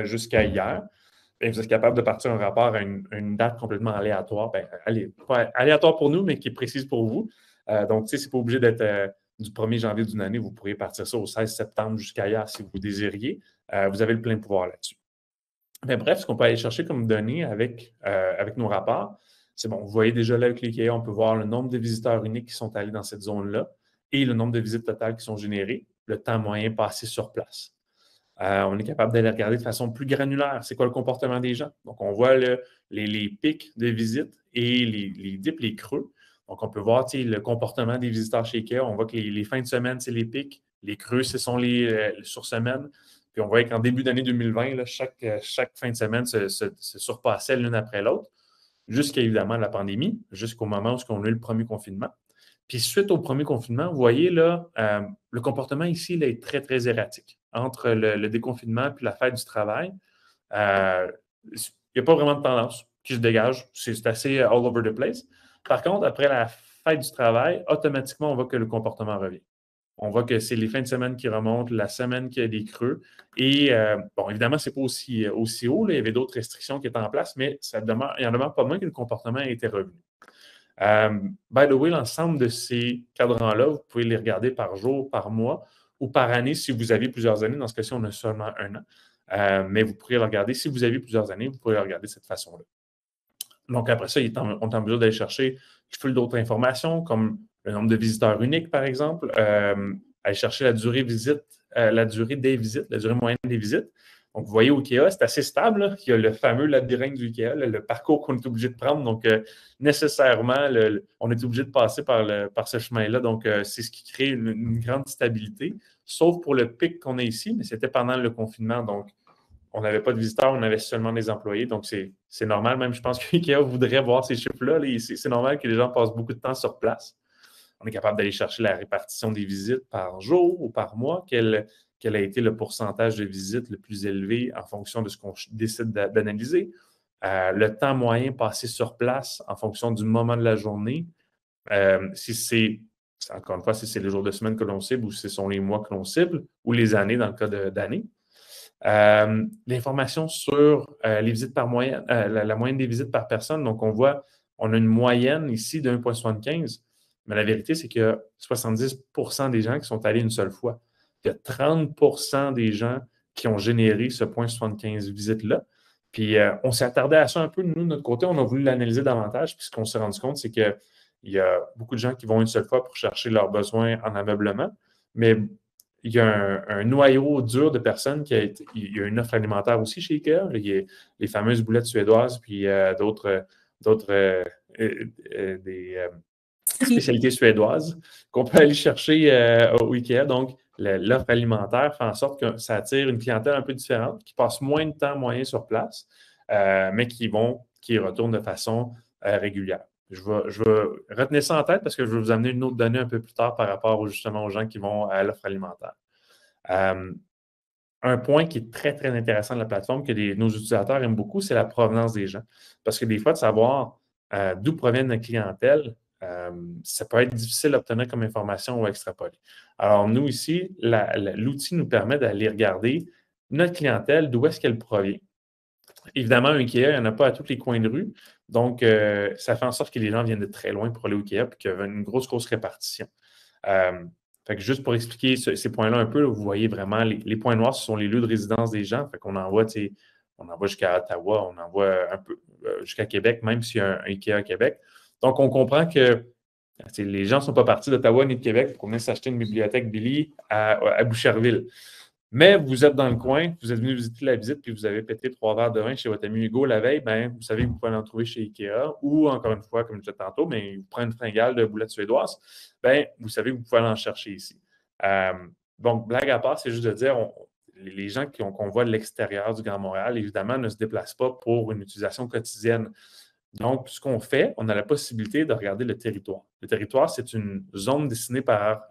jusqu'à hier, bien, vous êtes capable de partir un rapport à une date complètement aléatoire. Pas aléatoire pour nous, mais qui est précise pour vous. Donc, ce n'est pas obligé d'être du 1er janvier d'une année. Vous pourriez partir ça au 16 septembre jusqu'à hier si vous désiriez. Vous avez le plein pouvoir là-dessus. Mais bref, ce qu'on peut aller chercher comme données avec nos rapports, c'est vous voyez déjà là avec l'IKEA, on peut voir le nombre de visiteurs uniques qui sont allés dans cette zone-là et le nombre de visites totales qui sont générées, le temps moyen passé sur place. On est capable d'aller regarder de façon plus granulaire, c'est quoi le comportement des gens. Donc, on voit les pics de visite et les dips, les creux. Donc, on peut voir le comportement des visiteurs chez IKEA. On voit que les fins de semaine, c'est les pics. Les creux, ce sont les sur semaine. Puis, on voit qu'en début d'année 2020, là, chaque fin de semaine se surpassait l'une après l'autre, jusqu'à évidemment la pandémie, jusqu'au moment où on a eu le premier confinement. Puis suite au premier confinement, vous voyez là, le comportement ici là, est très, très erratique. Entre le déconfinement et la fête du travail, il n'y a pas vraiment de tendance qui se dégage. C'est assez all over the place. Par contre, après la fête du travail, automatiquement, on voit que le comportement revient. On voit que c'est les fins de semaine qui remontent, la semaine qui a des creux. Et bon, évidemment, ce n'est pas aussi haut. Là. Il y avait d'autres restrictions qui étaient en place, mais il y en demeure pas moins que le comportement a été revenu. By the way, l'ensemble de ces cadrans-là, vous pouvez les regarder par jour, par mois ou par année si vous avez plusieurs années. Dans ce cas-ci, on a seulement 1 an. Mais vous pourrez le regarder. Si vous avez plusieurs années, vous pouvez le regarder de cette façon-là. Donc, après ça, on est en mesure d'aller chercher d'autres informations, comme le nombre de visiteurs uniques, par exemple, aller chercher la durée des visites, la durée moyenne des visites. Donc, vous voyez, au IKEA, c'est assez stable. Là. Il y a le fameux labyrinthe du IKEA, le parcours qu'on est obligé de prendre. Donc, nécessairement, on est obligé de passer par ce chemin-là. Donc, c'est ce qui crée une grande stabilité, sauf pour le pic qu'on a ici, mais c'était pendant le confinement. Donc, on n'avait pas de visiteurs, on avait seulement des employés. Donc, c'est normal. Même, je pense que IKEA voudrait voir ces chiffres-là. C'est normal que les gens passent beaucoup de temps sur place. On est capable d'aller chercher la répartition des visites par jour ou par mois. Quel a été le pourcentage de visites le plus élevé en fonction de ce qu'on décide d'analyser. Le temps moyen passé sur place en fonction du moment de la journée. Encore une fois, si c'est les jours de semaine que l'on cible ou si ce sont les mois que l'on cible ou les années dans le cas d'année. L'information sur les visites par moyenne, la moyenne des visites par personne. Donc, on a une moyenne ici de 1,75, mais la vérité, c'est qu'il y a 70% des gens qui sont allés une seule fois. Il y a 30% des gens qui ont généré ce 0,75 visites-là. Puis, on s'est attardé à ça un peu. Nous, de notre côté, on a voulu l'analyser davantage. Puis, ce qu'on s'est rendu compte, c'est qu'il y a beaucoup de gens qui vont une seule fois pour chercher leurs besoins en ameublement, mais il y a un noyau dur de personnes il y a une offre alimentaire aussi chez IKEA. Il y a les fameuses boulettes suédoises, puis d'autres spécialités suédoises qu'on peut aller chercher au IKEA. Donc, l'offre alimentaire fait en sorte que ça attire une clientèle un peu différente, qui passe moins de temps moyen sur place, mais qui retournent de façon régulière. Je vais retenir ça en tête parce que je vais vous amener une autre donnée un peu plus tard par rapport justement aux gens qui vont à l'offre alimentaire. Un point qui est très, très intéressant de la plateforme que nos utilisateurs aiment beaucoup, c'est la provenance des gens. Parce que des fois, de savoir d'où provient notre clientèle, ça peut être difficile d'obtenir comme information ou extrapoler. Alors, nous, ici, l'outil nous permet d'aller regarder notre clientèle, d'où est-ce qu'elle provient. Évidemment, un IKEA, il n'y en a pas à tous les coins de rue. Donc, ça fait en sorte que les gens viennent de très loin pour aller au IKEA et qu'il y a une grosse répartition. Fait que juste pour expliquer ces points-là un peu, là, vous voyez vraiment les points noirs, ce sont les lieux de résidence des gens. Fait qu'on envoie jusqu'à Ottawa, on envoie un peu jusqu'à Québec, même s'il y a un IKEA à Québec. Donc, on comprend que les gens ne sont pas partis d'Ottawa ni de Québec pour venir s'acheter une bibliothèque Billy à Boucherville. Mais vous êtes dans le coin, vous êtes venu visiter la visite, puis vous avez pété 3 verres de vin chez votre ami Hugo la veille, bien, vous savez que vous pouvez l'en trouver chez IKEA, ou encore une fois, comme je disais tantôt, mais vous prenez une fringale de boulettes suédoises, bien, vous savez que vous pouvez l'en chercher ici. Donc, blague à part, c'est juste de dire, les gens qu'on voit de l'extérieur du Grand Montréal, évidemment, ne se déplacent pas pour une utilisation quotidienne. Donc, ce qu'on fait, on a la possibilité de regarder le territoire. Le territoire, c'est une zone dessinée par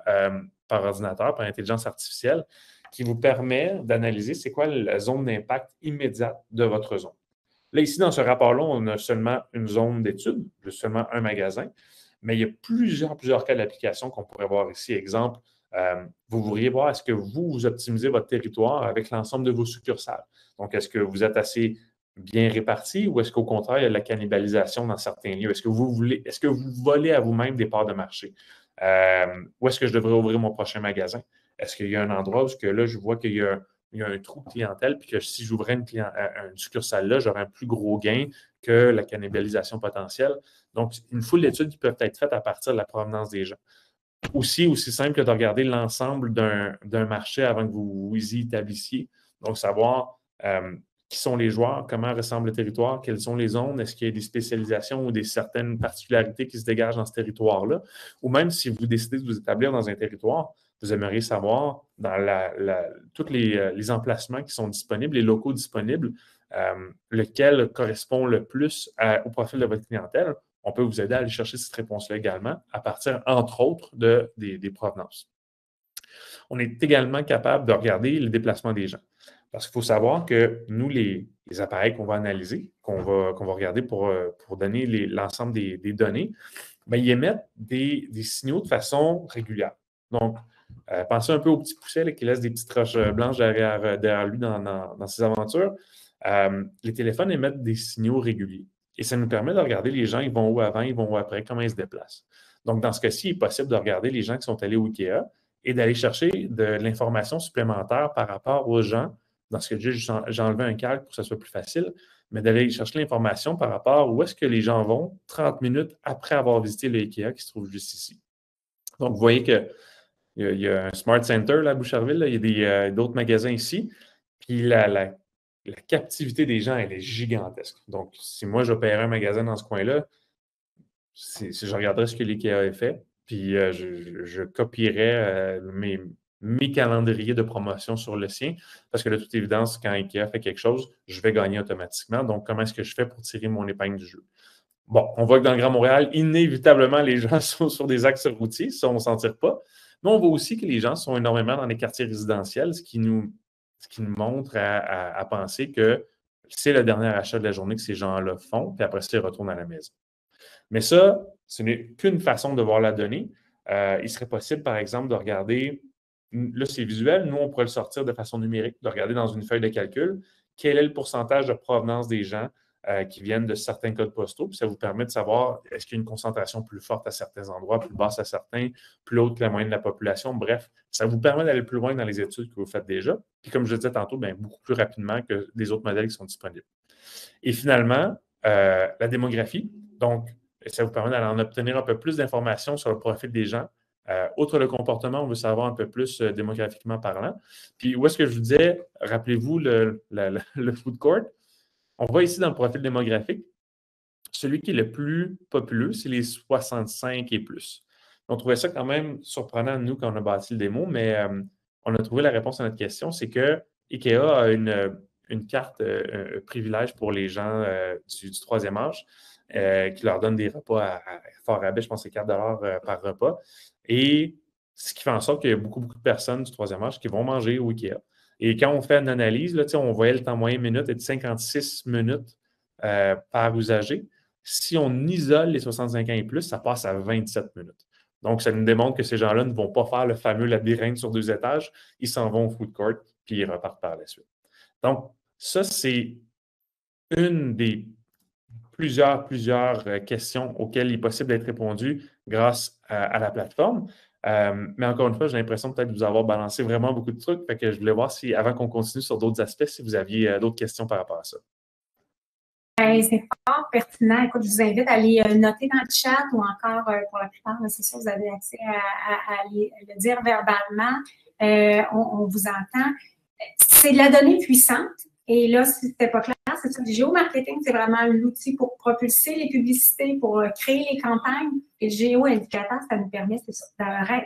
ordinateur, par intelligence artificielle, qui vous permet d'analyser c'est quoi la zone d'impact immédiate de votre zone. Là, ici, dans ce rapport-là, on a seulement une zone d'étude, seulement un magasin, mais il y a plusieurs cas d'application qu'on pourrait voir ici. Exemple, vous pourriez voir est-ce que vous optimisez votre territoire avec l'ensemble de vos succursales. Donc, est-ce que vous êtes assez bien répartis ou est-ce qu'au contraire, il y a de la cannibalisation dans certains lieux? Est-ce que vous volez à vous-même des parts de marché? Où est-ce que je devrais ouvrir mon prochain magasin? Est-ce qu'il y a un endroit où là, je vois qu'il y a un trou de clientèle puis que si j'ouvrais une succursale là, j'aurais un plus gros gain que la cannibalisation potentielle. Donc, une foule d'études qui peuvent être faites à partir de la provenance des gens. Aussi simple que de regarder l'ensemble d'un marché avant que vous y établissiez. Donc, savoir qui sont les joueurs, comment ressemble le territoire, quelles sont les zones, est-ce qu'il y a des spécialisations ou des certaines particularités qui se dégagent dans ce territoire-là, ou même si vous décidez de vous établir dans un territoire, vous aimeriez savoir dans tous les emplacements qui sont disponibles, les locaux disponibles, lequel correspond le plus au profil de votre clientèle. On peut vous aider à aller chercher cette réponse-là également à partir, entre autres, des provenances. On est également capable de regarder les déplacements des gens. Parce qu'il faut savoir que nous, les appareils qu'on va analyser, qu'on va regarder pour donner l'ensemble des données, bien, ils émettent des signaux de façon régulière. Donc, Pensez un peu au petit pousset là, qui laisse des petites roches blanches derrière lui dans ses aventures. Les téléphones émettent des signaux réguliers. Et ça nous permet de regarder les gens, ils vont où avant, ils vont où après, comment ils se déplacent. Donc, dans ce cas-ci, il est possible de regarder les gens qui sont allés au IKEA et d'aller chercher de l'information supplémentaire par rapport aux gens. Dans ce cas-ci, j'ai enlevé un calque pour que ça soit plus facile, mais d'aller chercher l'information par rapport à où est-ce que les gens vont 30 minutes après avoir visité le IKEA qui se trouve juste ici. Donc, vous voyez qu'il y a un Smart Center là, à Boucherville, là. Il y a d'autres magasins ici. Puis la captivité des gens, elle est gigantesque. Donc, si moi, j'opérais un magasin dans ce coin-là, je regarderais ce que l'IKEA a fait, puis je copierais mes calendriers de promotion sur le sien, parce que de toute évidence, quand IKEA fait quelque chose, je vais gagner automatiquement. Donc, comment est-ce que je fais pour tirer mon épingle du jeu? Bon, on voit que dans le Grand Montréal, inévitablement, les gens sont sur des axes routiers, ça, on ne s'en tire pas. Mais on voit aussi que les gens sont énormément dans les quartiers résidentiels, ce qui nous montre à penser que c'est le dernier achat de la journée que ces gens-là font, puis après ça, ils retournent à la maison. Mais ça, ce n'est qu'une façon de voir la donnée. Il serait possible, par exemple, de regarder, là, c'est visuel, nous, on pourrait le sortir de façon numérique, de regarder dans une feuille de calcul quel est le pourcentage de provenance des gens qui viennent de certains codes postaux. Puis ça vous permet de savoir est-ce qu'il y a une concentration plus forte à certains endroits, plus basse à certains, plus haute que la moyenne de la population. Bref, ça vous permet d'aller plus loin dans les études que vous faites déjà. Puis comme je le disais tantôt, bien, beaucoup plus rapidement que les autres modèles qui sont disponibles. Et finalement, la démographie. Donc, ça vous permet d'aller en obtenir un peu plus d'informations sur le profil des gens. Outre le comportement, on veut savoir un peu plus démographiquement parlant. Puis où est-ce que je vous disais, rappelez-vous le food court. On voit ici dans le profil démographique, celui qui est le plus populeux, c'est les 65 et plus. On trouvait ça quand même surprenant, nous, quand on a bâti le démo, mais on a trouvé la réponse à notre question, c'est que IKEA a une carte privilège pour les gens du troisième âge qui leur donne des repas à fort rabais, je pense que c'est 4 par repas. Et ce qui fait en sorte qu'il y a beaucoup de personnes du troisième âge qui vont manger au IKEA. Et quand on fait une analyse, là, on voyait le temps moyen minute est de 56 minutes par usager. Si on isole les 65 ans et plus, ça passe à 27 minutes. Donc, ça nous démontre que ces gens-là ne vont pas faire le fameux labyrinthe sur 2 étages. Ils s'en vont au food court, puis ils repartent par la suite. Donc, ça, c'est une des plusieurs questions auxquelles il est possible d'être répondu grâce à la plateforme. Mais encore une fois, j'ai l'impression peut-être de vous avoir balancé vraiment beaucoup de trucs. Fait que je voulais voir si, avant qu'on continue sur d'autres aspects, si vous aviez d'autres questions par rapport à ça. C'est fort pertinent. Écoute, je vous invite à aller noter dans le chat ou encore, pour la plupart, c'est sûr, vous avez accès à le dire verbalement. On vous entend. C'est de la donnée puissante. Et là, si c'était pas clair, c'est ça. Le géomarketing, c'est vraiment l'outil pour propulser les publicités, pour créer les campagnes. Et le géo-indicateur, ça nous permet, c'est ça,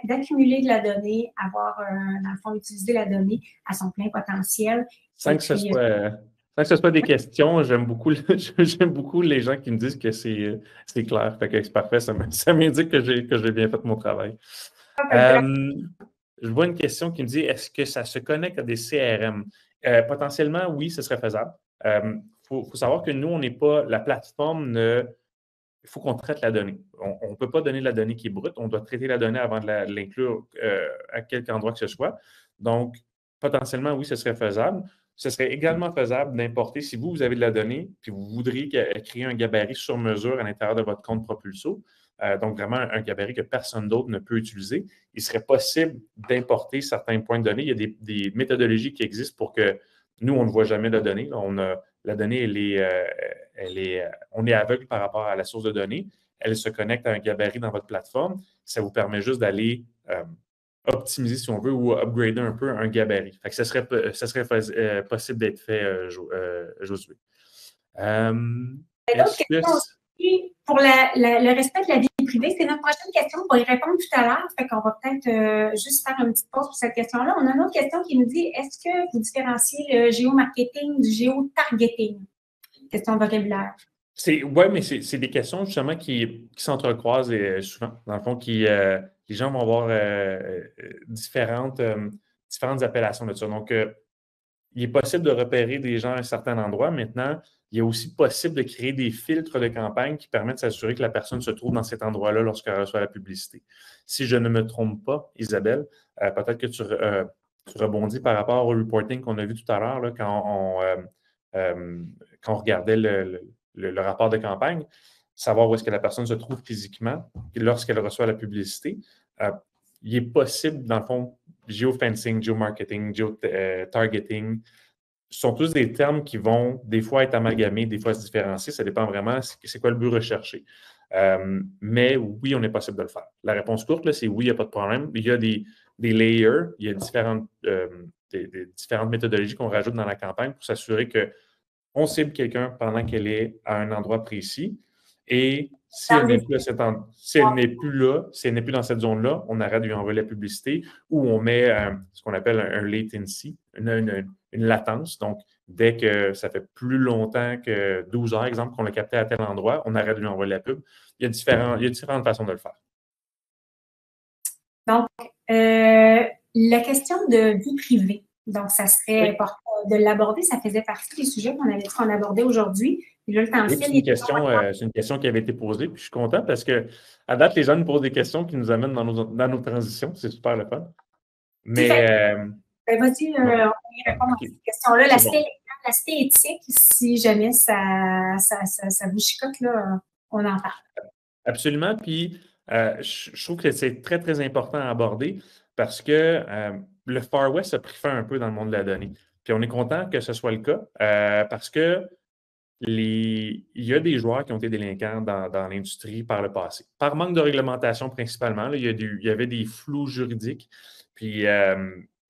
d'accumuler de la donnée, dans le fond, utiliser la donnée à son plein potentiel. Sans que ce soit des questions, j'aime beaucoup les gens qui me disent que c'est clair. Fait que c'est parfait, ça m'indique que j'ai bien fait mon travail. Je vois une question qui me dit, est-ce que ça se connecte à des CRM? Potentiellement, oui, ce serait faisable. Faut savoir que nous, on n'est pas, la plateforme il faut qu'on traite la donnée. On ne peut pas donner la donnée qui est brute. On doit traiter la donnée avant de l'inclure à quelque endroit que ce soit. Donc, potentiellement, oui, ce serait faisable. Ce serait également faisable d'importer, si vous avez de la donnée, puis vous voudriez créer un gabarit sur mesure à l'intérieur de votre compte Propulso, donc vraiment un gabarit que personne d'autre ne peut utiliser, il serait possible d'importer certains points de données. Il y a des méthodologies qui existent pour que nous, on ne voit jamais la donnée. La donnée, on est aveugle par rapport à la source de données. Elle se connecte à un gabarit dans votre plateforme. Ça vous permet juste d'aller optimiser, si on veut, ou upgrader un peu un gabarit. Fait que ça serait possible d'être fait, Josué. Pour le respect de la vie privée, c'est notre prochaine question. On va y répondre tout à l'heure. Fait qu'on va peut-être juste faire une petite pause pour cette question-là. On a une autre question qui nous dit, est-ce que vous différenciez le géomarketing du géotargeting? Question de vocabulaire. Oui, mais c'est des questions justement qui s'entrecroisent souvent. Dans le fond, les gens vont avoir différentes appellations de ça. Donc, il est possible de repérer des gens à un certain endroit. Maintenant, il est aussi possible de créer des filtres de campagne qui permettent de s'assurer que la personne se trouve dans cet endroit-là lorsqu'elle reçoit la publicité. Si je ne me trompe pas, Isabelle, peut-être que tu rebondis par rapport au reporting qu'on a vu tout à l'heure quand on regardait le rapport de campagne, savoir où est-ce que la personne se trouve physiquement lorsqu'elle reçoit la publicité. Il est possible, dans le fond, geofencing, geomarketing, geotargeting, sont tous des termes qui vont des fois être amalgamés, des fois se différencier. Ça dépend vraiment c'est quoi le but recherché. Mais oui, on est possible de le faire. La réponse courte, c'est oui, il n'y a pas de problème. Il y a des layers, il y a différentes méthodologies qu'on rajoute dans la campagne pour s'assurer qu'on cible quelqu'un pendant qu'elle est à un endroit précis. Et si elle n'est plus, si elle n'est plus dans cette zone-là, on arrête de lui envoyer la publicité ou on met ce qu'on appelle un latency, une latence. Donc, dès que ça fait plus longtemps que 12 heures, exemple, qu'on l'a capté à tel endroit, on arrête de lui envoyer la pub. Il y a différentes façons de le faire. Donc, la question de vie privée, donc ça serait important de l'aborder. Ça faisait partie des sujets qu'on abordait aujourd'hui. Et là, le temps c'est une question qui avait été posée, puis je suis content parce que à date, les gens nous posent des questions qui nous amènent dans nos transitions. C'est super le fun. Mais vas-y, on va y répondre à cette question-là. L'aspect éthique, si jamais ça vous chicote, là, on en parle. Absolument. Puis, je trouve que c'est très, très important à aborder parce que le Far West a pris fin un peu dans le monde de la donnée. Puis, on est content que ce soit le cas parce que il y a des joueurs qui ont été délinquants dans l'industrie par le passé. Par manque de réglementation principalement, là, il y avait des flous juridiques. Puis,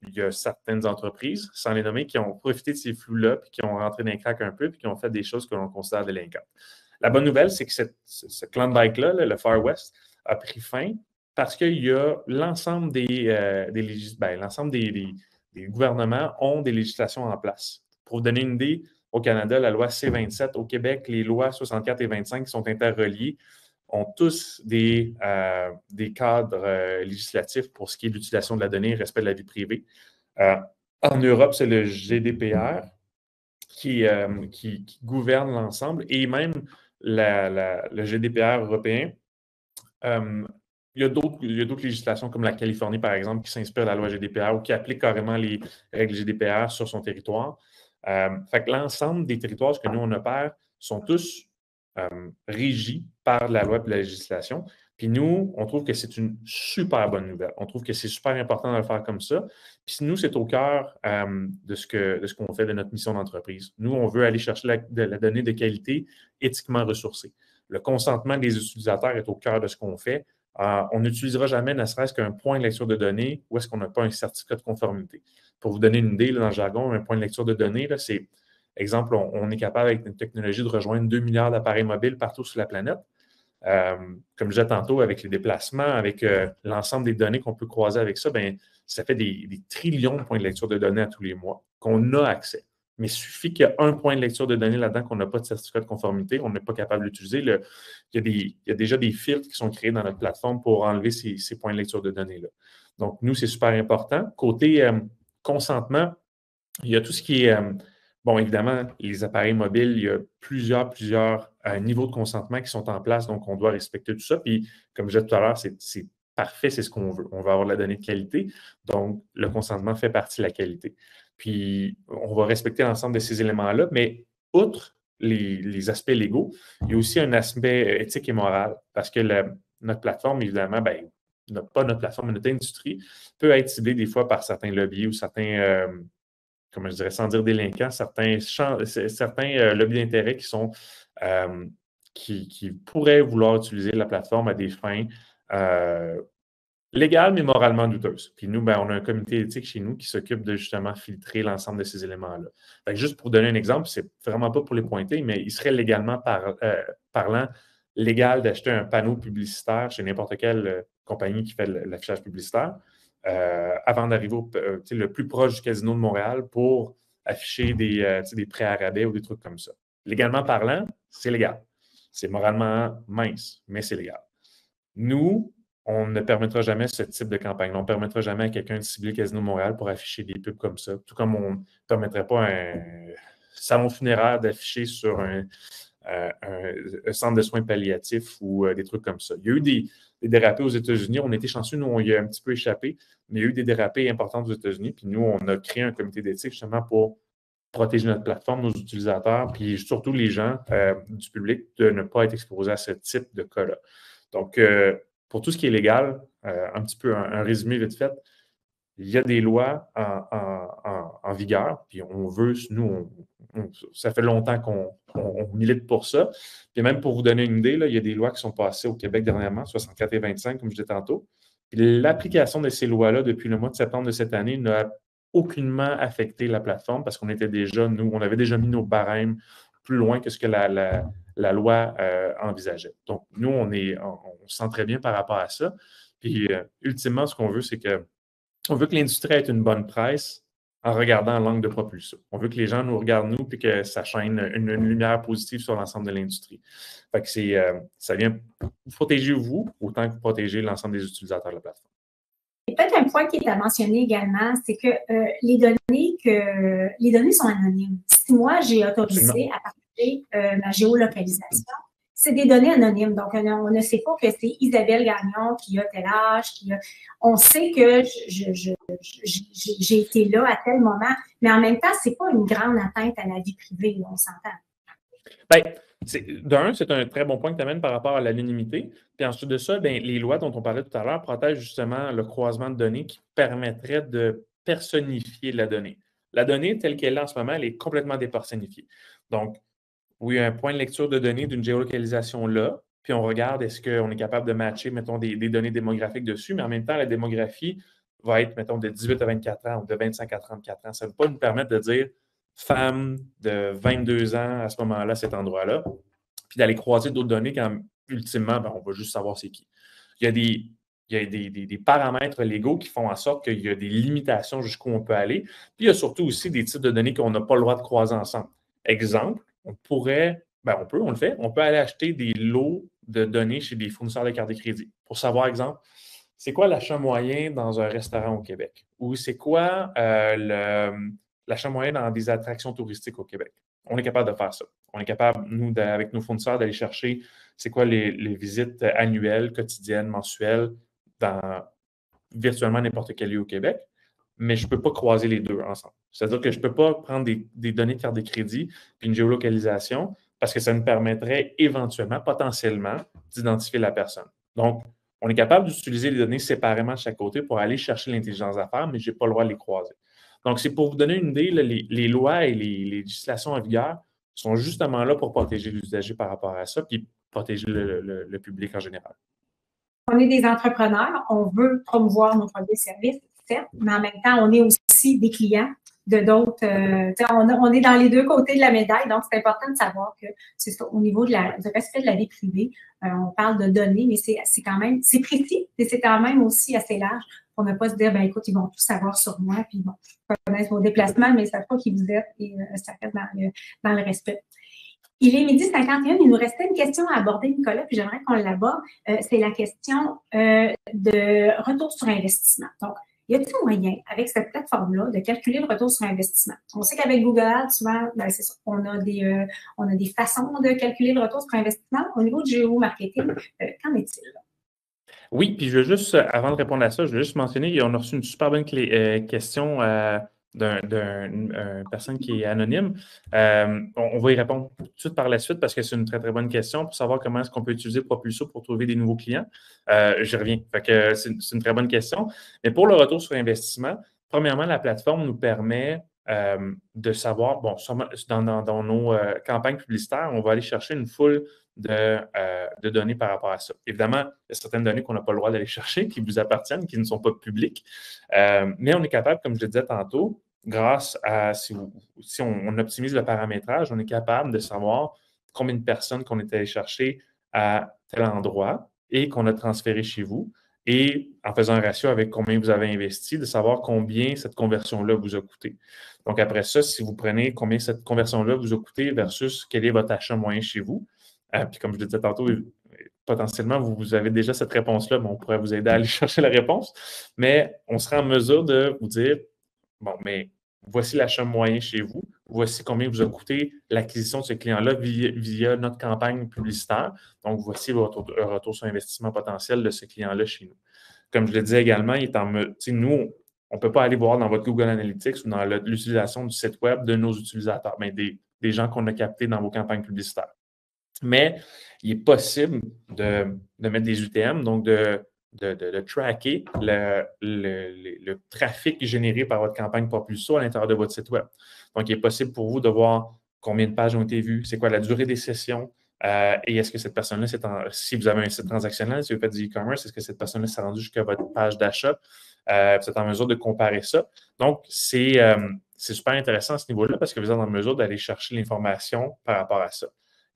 il y a certaines entreprises, sans les nommer, qui ont profité de ces flous-là, puis qui ont rentré dans les cracks un peu, puis qui ont fait des choses que l'on considère délinquantes. La bonne nouvelle, c'est que ce Klondike-là, le Far West, a pris fin parce qu'il y a l'ensemble l'ensemble des gouvernements ont des législations en place. Pour vous donner une idée, au Canada, la loi C-27, au Québec, les lois 64 et 25 qui sont interreliées ont tous des cadres législatifs pour ce qui est de l'utilisation de la donnée et respect de la vie privée. En Europe, c'est le GDPR qui gouverne l'ensemble et même le GDPR européen. Il y a d'autres législations comme la Californie, par exemple, qui s'inspire de la loi GDPR ou qui applique carrément les règles GDPR sur son territoire. Fait que l'ensemble des territoires que nous, on opère sont tous régis par la loi et la législation. Puis nous, on trouve que c'est une super bonne nouvelle. On trouve que c'est super important de le faire comme ça. Puis nous, c'est au cœur de ce qu'on fait de notre mission d'entreprise. Nous, on veut aller chercher la donnée de qualité éthiquement ressourcée. Le consentement des utilisateurs est au cœur de ce qu'on fait. On n'utilisera jamais ne serait-ce qu'un point de lecture de données où est-ce qu'on n'a pas un certificat de conformité. Pour vous donner une idée, là, dans le jargon, un point de lecture de données, là, c'est, exemple, on est capable avec une technologie de rejoindre 2 milliards d'appareils mobiles partout sur la planète. Comme je disais tantôt, avec les déplacements, avec l'ensemble des données qu'on peut croiser avec ça, bien, ça fait des trillions de points de lecture de données à tous les mois qu'on a accès. Mais il suffit qu'il y ait un point de lecture de données là-dedans qu'on n'a pas de certificat de conformité, on n'est pas capable d'utiliser. Il y a déjà des filtres qui sont créés dans notre plateforme pour enlever ces points de lecture de données-là. Donc, nous, c'est super important. Côté consentement, il y a tout ce qui est, bon, évidemment, les appareils mobiles, il y a plusieurs niveaux de consentement qui sont en place, donc on doit respecter tout ça. Puis, comme je disais tout à l'heure, c'est parfait, c'est ce qu'on veut. On va avoir la donnée de qualité, donc le consentement fait partie de la qualité. Puis, on va respecter l'ensemble de ces éléments-là, mais outre les aspects légaux, il y a aussi un aspect éthique et moral, parce que notre plateforme, évidemment, ben, pas notre plateforme, mais notre industrie peut être ciblée des fois par certains lobbies ou certains, comment je dirais, sans dire délinquants, certains lobbies d'intérêt qui pourraient vouloir utiliser la plateforme à des fins légales, mais moralement douteuses. Puis nous, ben, on a un comité éthique chez nous qui s'occupe de justement filtrer l'ensemble de ces éléments-là. Fait que juste pour donner un exemple, c'est vraiment pas pour les pointer, mais il serait légalement parlant légal d'acheter un panneau publicitaire chez n'importe quelle compagnie qui fait l'affichage publicitaire avant d'arriver le plus proche du casino de Montréal pour afficher des prêts à rabais ou des trucs comme ça. Légalement parlant, c'est légal. C'est moralement mince, mais c'est légal. Nous, on ne permettra jamais ce type de campagne. On ne permettra jamais à quelqu'un de cibler le Casino de Montréal pour afficher des pubs comme ça. Tout comme on ne permettrait pas salon funéraire d'afficher sur un centre de soins palliatifs ou des trucs comme ça. Il y a eu des dérapés aux États-Unis. On a été chanceux, nous, on y a un petit peu échappé, mais il y a eu des dérapés importants aux États-Unis. Puis nous, on a créé un comité d'éthique justement pour protéger notre plateforme, nos utilisateurs, puis surtout les gens du public de ne pas être exposés à ce type de cas-là. Donc, pour tout ce qui est légal, un petit peu un résumé vite fait, il y a des lois en vigueur, puis on veut, nous, ça fait longtemps qu'on milite pour ça. Puis même pour vous donner une idée, là, il y a des lois qui sont passées au Québec dernièrement, 64 et 25, comme je disais tantôt. Puis l'application de ces lois-là depuis le mois de septembre de cette année n'a aucunement affecté la plateforme parce qu'on était déjà, nous, on avait déjà mis nos barèmes plus loin que ce que la loi envisageait. Donc, nous, on se sent très bien par rapport à ça. Puis, ultimement, ce qu'on veut, c'est que on veut que l'industrie ait une bonne presse en regardant l'angle de propulsion. On veut que les gens nous regardent, nous, puis que ça chaîne une lumière positive sur l'ensemble de l'industrie. Fait que ça vient protéger vous autant que protéger l'ensemble des utilisateurs de la plateforme. Et peut-être un point qui est à mentionner également, c'est que les données sont anonymes. Si moi, j'ai autorisé à partager ma géolocalisation, c'est des données anonymes. Donc, on ne sait pas que c'est Isabelle Gagnon qui a tel âge, on sait que j'ai été là à tel moment, mais en même temps, c'est pas une grande atteinte à la vie privée, on s'entend. Bien, c'est un très bon point que tu amènes par rapport à l'anonymité. Puis ensuite de ça, bien, les lois dont on parlait tout à l'heure protègent justement le croisement de données qui permettrait de personnifier la donnée. La donnée telle qu'elle est en ce moment, elle est complètement dépersonnifiée. Donc, oui, un point de lecture de données d'une géolocalisation là, puis on regarde est-ce qu'on est capable de matcher, mettons, des données démographiques dessus, mais en même temps, la démographie va être, mettons, de 18 à 24 ans ou de 25 à 34 ans. Ça ne va pas nous permettre de dire femme de 22 ans à ce moment-là, à cet endroit-là, puis d'aller croiser d'autres données quand, ultimement, ben, on va juste savoir c'est qui. Il y a des paramètres légaux qui font en sorte qu'il y a des limitations jusqu'où on peut aller. Puis il y a surtout aussi des types de données qu'on n'a pas le droit de croiser ensemble. Exemple, on le fait, on peut aller acheter des lots de données chez des fournisseurs de cartes de crédit. Pour savoir, exemple, c'est quoi l'achat moyen dans un restaurant au Québec? Ou c'est quoi l'achat moyen dans des attractions touristiques au Québec? On est capable de faire ça. On est capable, nous, avec nos fournisseurs, d'aller chercher c'est quoi les visites annuelles, quotidiennes, mensuelles dans virtuellement n'importe quel lieu au Québec. Mais je ne peux pas croiser les deux ensemble. C'est-à-dire que je ne peux pas prendre des données de carte de crédit puis une géolocalisation parce que ça me permettrait éventuellement, potentiellement, d'identifier la personne. Donc, on est capable d'utiliser les données séparément de chaque côté pour aller chercher l'intelligence d'affaires, mais je n'ai pas le droit de les croiser. Donc, c'est pour vous donner une idée, là, les lois et les législations en vigueur sont justement là pour protéger l'usager par rapport à ça, puis protéger le public en général. On est des entrepreneurs, on veut promouvoir nos produits et services, certes, mais en même temps, on est aussi des clients de d'autres. On est dans les deux côtés de la médaille, donc c'est important de savoir que c'est ça, au niveau du respect de la vie privée, on parle de données, mais c'est quand même, c'est précis, et c'est quand même aussi assez large pour ne pas se dire, ben écoute, ils vont tout savoir sur moi, puis bon, ils connaissent vos déplacements, mais ils ne savent pas qui vous êtes, et ça fait dans le respect. Il est 12h51, il nous restait une question à aborder, Nicolas, puis j'aimerais qu'on l'aborde. C'est la question de retour sur investissement. Donc, y a-t-il moyen, avec cette plateforme-là, de calculer le retour sur investissement? On sait qu'avec Google Ads, souvent, ben, c'est ça, on a des façons de calculer le retour sur investissement. Au niveau du géomarketing, qu'en est-il? Oui, puis je veux juste, avant de répondre à ça, je veux juste mentionner, on a reçu une super bonne question d'une personne qui est anonyme. On va y répondre tout de suite par la suite parce que c'est une très, très bonne question pour savoir comment est-ce qu'on peut utiliser Propulso pour trouver des nouveaux clients. J'y reviens. Fait que c'est une très bonne question. Mais pour le retour sur investissement, premièrement, la plateforme nous permet de savoir, bon, dans nos campagnes publicitaires, on va aller chercher une foule de données par rapport à ça. Évidemment, il y a certaines données qu'on n'a pas le droit d'aller chercher, qui vous appartiennent, qui ne sont pas publiques. Mais on est capable, comme je le disais tantôt, grâce à, si on optimise le paramétrage, on est capable de savoir combien de personnes qu'on est allé chercher à tel endroit et qu'on a transféré chez vous. Et en faisant un ratio avec combien vous avez investi, de savoir combien cette conversion-là vous a coûté. Donc, après ça, si vous prenez combien cette conversion-là vous a coûté versus quel est votre achat moyen chez vous, puis comme je le disais tantôt, potentiellement, vous avez déjà cette réponse-là, mais on pourrait vous aider à aller chercher la réponse. Mais on sera en mesure de vous dire, bon, mais voici l'achat moyen chez vous, voici combien vous a coûté l'acquisition de ce client-là via notre campagne publicitaire. Donc, voici votre retour sur investissement potentiel de ce client-là chez nous. Comme je le disais également, nous, on ne peut pas aller voir dans votre Google Analytics ou dans l'utilisation du site web de nos utilisateurs, mais des gens qu'on a captés dans vos campagnes publicitaires. Mais il est possible de mettre des UTM, donc de tracker le trafic généré par votre campagne Propulso à l'intérieur de votre site web. Donc, il est possible pour vous de voir combien de pages ont été vues, c'est quoi la durée des sessions, et est-ce que cette personne-là, si vous avez un site transactionnel, si vous faites du e-commerce, est-ce que cette personne-là s'est rendue jusqu'à votre page d'achat? Vous êtes en mesure de comparer ça. Donc, c'est super intéressant à ce niveau-là parce que vous êtes en mesure d'aller chercher l'information par rapport à ça.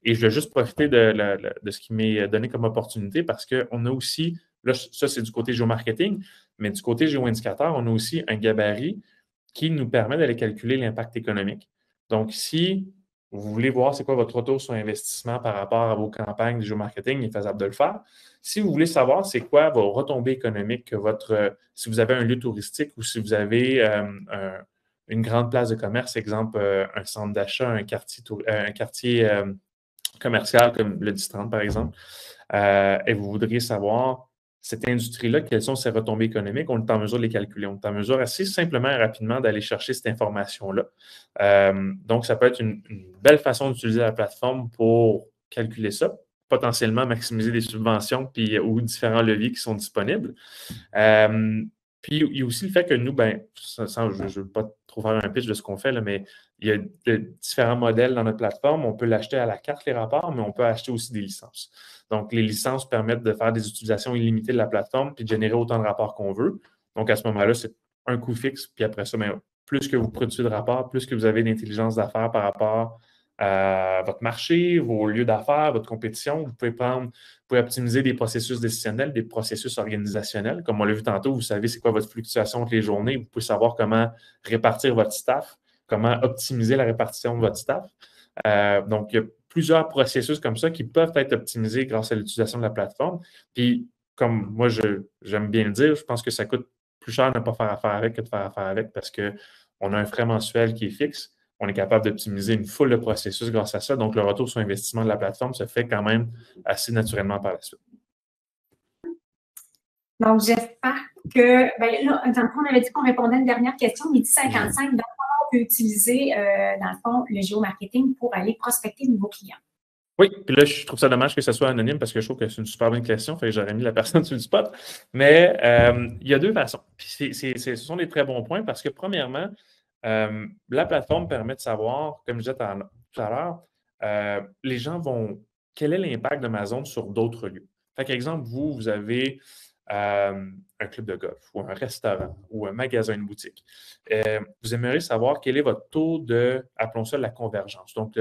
Et je vais juste profiter de ce qui m'est donné comme opportunité parce qu'on a aussi, là, ça c'est du côté géomarketing, mais du côté géo-indicateur, on a aussi un gabarit qui nous permet d'aller calculer l'impact économique. Donc, si vous voulez voir c'est quoi votre retour sur investissement par rapport à vos campagnes de géomarketing, il est faisable de le faire. Si vous voulez savoir c'est quoi vos retombées économiques que si vous avez un lieu touristique ou si vous avez une grande place de commerce, exemple un centre d'achat, un quartier commercial comme le 10-30 par exemple, et vous voudriez savoir cette industrie-là, quelles sont ses retombées économiques, on est en mesure de les calculer. On est en mesure assez simplement et rapidement d'aller chercher cette information-là. Donc, ça peut être une belle façon d'utiliser la plateforme pour calculer ça, potentiellement maximiser des subventions ou différents leviers qui sont disponibles. Puis, il y a aussi le fait que nous, je ne veux pas trop faire un pitch de ce qu'on fait, là, mais il y a différents modèles dans notre plateforme. On peut l'acheter à la carte, les rapports, mais on peut acheter aussi des licences. Donc, les licences permettent de faire des utilisations illimitées de la plateforme puis de générer autant de rapports qu'on veut. Donc, à ce moment-là, c'est un coût fixe. Puis après ça, plus que vous produisez de rapports, plus que vous avez d'intelligence d'affaires par rapport à votre marché, vos lieux d'affaires, votre compétition. Vous pouvez optimiser des processus décisionnels, des processus organisationnels. Comme on l'a vu tantôt, vous savez c'est quoi votre fluctuation entre les journées. Vous pouvez savoir comment répartir votre staff, comment optimiser la répartition de votre staff. Donc, il y a plusieurs processus comme ça qui peuvent être optimisés grâce à l'utilisation de la plateforme. Puis, comme moi, j'aime bien le dire, je pense que ça coûte plus cher de ne pas faire affaire avec que de faire affaire avec parce qu'on a un frais mensuel qui est fixe. On est capable d'optimiser une foule de processus grâce à ça. Donc, le retour sur investissement de la plateforme se fait quand même assez naturellement par la suite. Donc, j'espère que, là, dans le fond, on avait dit qu'on répondait à une dernière question, midi 55. Donc, on peut utiliser, dans le fond, le géomarketing pour aller prospecter de nouveaux clients. Oui, puis là, je trouve ça dommage que ce soit anonyme parce que je trouve que c'est une super bonne question. Fait que j'aurais mis la personne sur le spot. Mais il y a deux façons. Puis ce sont des très bons points parce que, premièrement, la plateforme permet de savoir, comme je disais tout à l'heure, les gens quel est l'impact de ma zone sur d'autres lieux. Fait qu'exemple, vous avez un club de golf ou un restaurant ou un magasin, une boutique. Vous aimeriez savoir quel est votre taux appelons ça la convergence. Donc,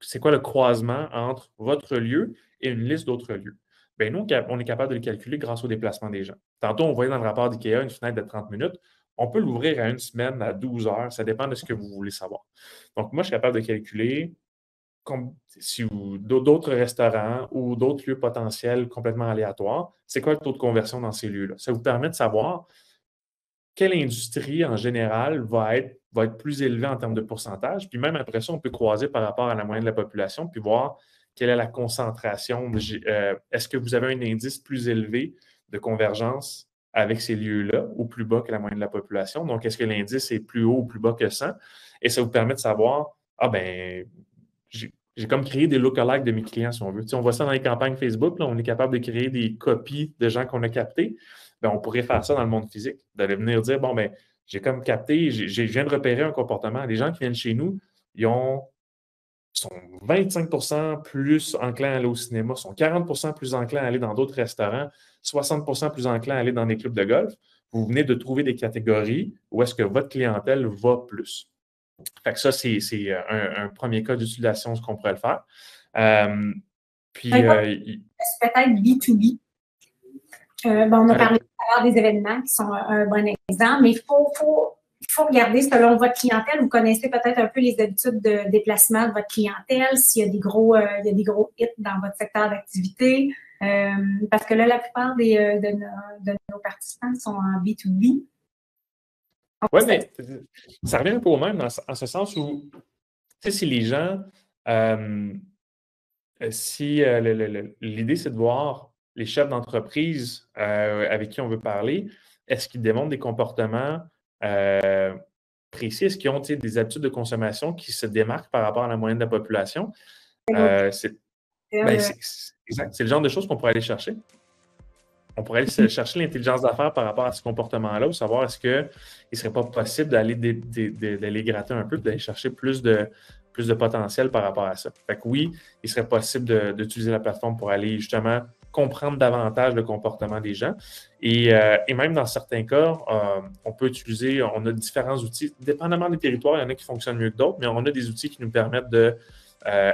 c'est quoi le croisement entre votre lieu et une liste d'autres lieux? Bien, nous, on est capable de le calculer grâce au déplacement des gens. Tantôt, on voyait dans le rapport d'IKEA une fenêtre de 30 minutes. On peut l'ouvrir à une semaine, à 12 heures. Ça dépend de ce que vous voulez savoir. Donc, moi, je suis capable de calculer si d'autres restaurants ou d'autres lieux potentiels complètement aléatoires, c'est quoi le taux de conversion dans ces lieux-là? Ça vous permet de savoir quelle industrie, en général, va être plus élevée en termes de pourcentage. Puis même après ça, on peut croiser par rapport à la moyenne de la population, puis voir quelle est la concentration. Est-ce que vous avez un indice plus élevé de convergence avec ces lieux-là ou plus bas que la moyenne de la population? Donc, est-ce que l'indice est plus haut ou plus bas que 100? Et ça vous permet de savoir, j'ai comme créé des lookalikes de mes clients, si on veut. On voit ça dans les campagnes Facebook, là, on est capable de créer des copies de gens qu'on a captés. Bien, on pourrait faire ça dans le monde physique, d'aller venir dire, j'ai comme capté, je viens de repérer un comportement. Les gens qui viennent chez nous, ils sont 25 plus enclins à aller au cinéma, sont 40 plus enclins à aller dans d'autres restaurants, 60 plus enclins à aller dans des clubs de golf. Vous venez de trouver des catégories où est-ce que votre clientèle va plus. Fait que ça, c'est un premier cas d'utilisation, ce qu'on pourrait le faire. C'est peut-être B2B. On a parlé tout à l'heure des événements qui sont un bon exemple, mais il faut regarder selon votre clientèle. Vous connaissez peut-être un peu les habitudes de déplacement de votre clientèle, s'il y a des gros hits dans votre secteur d'activité. Parce que là, la plupart de nos participants sont en B2B. Oui, mais ça revient un peu au même en ce sens où, tu sais, si les gens, si l'idée, c'est de voir les chefs d'entreprise avec qui on veut parler, est-ce qu'ils démontrent des comportements précis? Est-ce qu'ils ont des habitudes de consommation qui se démarquent par rapport à la moyenne de la population? Exact. C'est le genre de choses qu'on pourrait aller chercher. On pourrait aller chercher l'intelligence d'affaires par rapport à ce comportement-là ou savoir est-ce qu'il ne serait pas possible d'aller gratter un peu et d'aller chercher plus de potentiel par rapport à ça. Fait que oui, il serait possible d'utiliser la plateforme pour aller justement comprendre davantage le comportement des gens. Et même dans certains cas, on a différents outils. Dépendamment des territoires, il y en a qui fonctionnent mieux que d'autres, mais on a des outils qui nous permettent de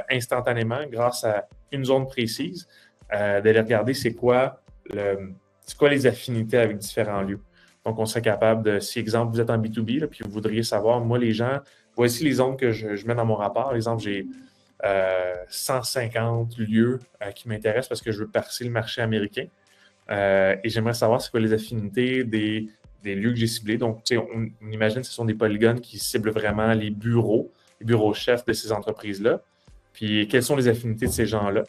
instantanément, grâce à une zone précise, d'aller regarder c'est quoi les affinités avec différents lieux. Donc, on serait capable de, si exemple, vous êtes en B2B, là, puis vous voudriez savoir, moi, les gens, voici les zones que je mets dans mon rapport. Par exemple, j'ai 150 lieux qui m'intéressent parce que je veux percer le marché américain. Et j'aimerais savoir c'est quoi les affinités des lieux que j'ai ciblés. Donc, tu sais, on imagine que ce sont des polygones qui ciblent vraiment les bureaux chefs de ces entreprises-là. Puis, quelles sont les affinités de ces gens-là?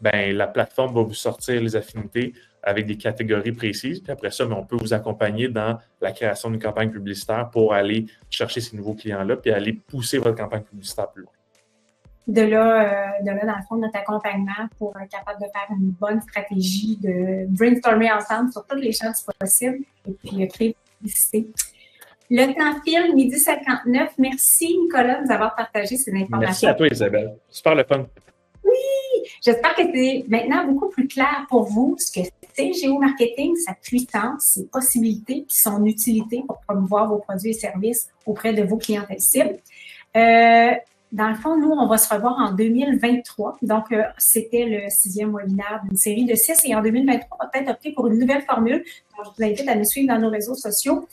Ben, la plateforme va vous sortir les affinités avec des catégories précises. Puis après ça, on peut vous accompagner dans la création d'une campagne publicitaire pour aller chercher ces nouveaux clients-là puis aller pousser votre campagne publicitaire plus loin. De là, dans le fond, notre accompagnement pour être capable de faire une bonne stratégie, de brainstormer ensemble sur toutes les chances possibles et puis créer une publicité. Le temps file, 12h59. Merci, Nicolas, de nous avoir partagé ces informations. Merci à toi, Isabelle. Super le fun. Oui! J'espère que c'est maintenant beaucoup plus clair pour vous ce que c'est géomarketing, sa puissance, ses possibilités et son utilité pour promouvoir vos produits et services auprès de vos clientèles cibles. Dans le fond, nous, on va se revoir en 2023. Donc, c'était le 6e webinaire d'une série de 6. Et en 2023, on va peut-être opter pour une nouvelle formule. Donc, je vous invite à nous suivre dans nos réseaux sociaux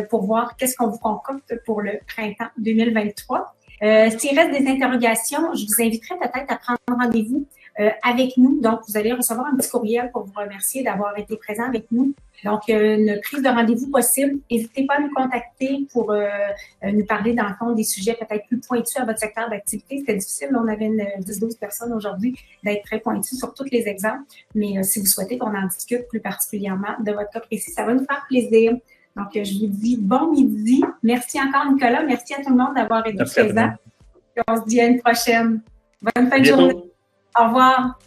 pour voir qu'est-ce qu'on vous concocte pour le printemps 2023. S'il reste des interrogations, je vous inviterai peut-être à prendre rendez-vous avec nous. Donc, vous allez recevoir un petit courriel pour vous remercier d'avoir été présent avec nous. Donc, une prise de rendez-vous possible. N'hésitez pas à nous contacter pour nous parler, dans le fond, des sujets peut-être plus pointus à votre secteur d'activité. C'était difficile. On avait 10-12 personnes aujourd'hui d'être très pointus sur tous les exemples. Mais si vous souhaitez qu'on en discute plus particulièrement de votre cas précis, ça va nous faire plaisir. Donc, je vous dis bon midi. Merci encore, Nicolas. Merci à tout le monde d'avoir été présent. Et on se dit à une prochaine. Bonne fin de journée. Au revoir.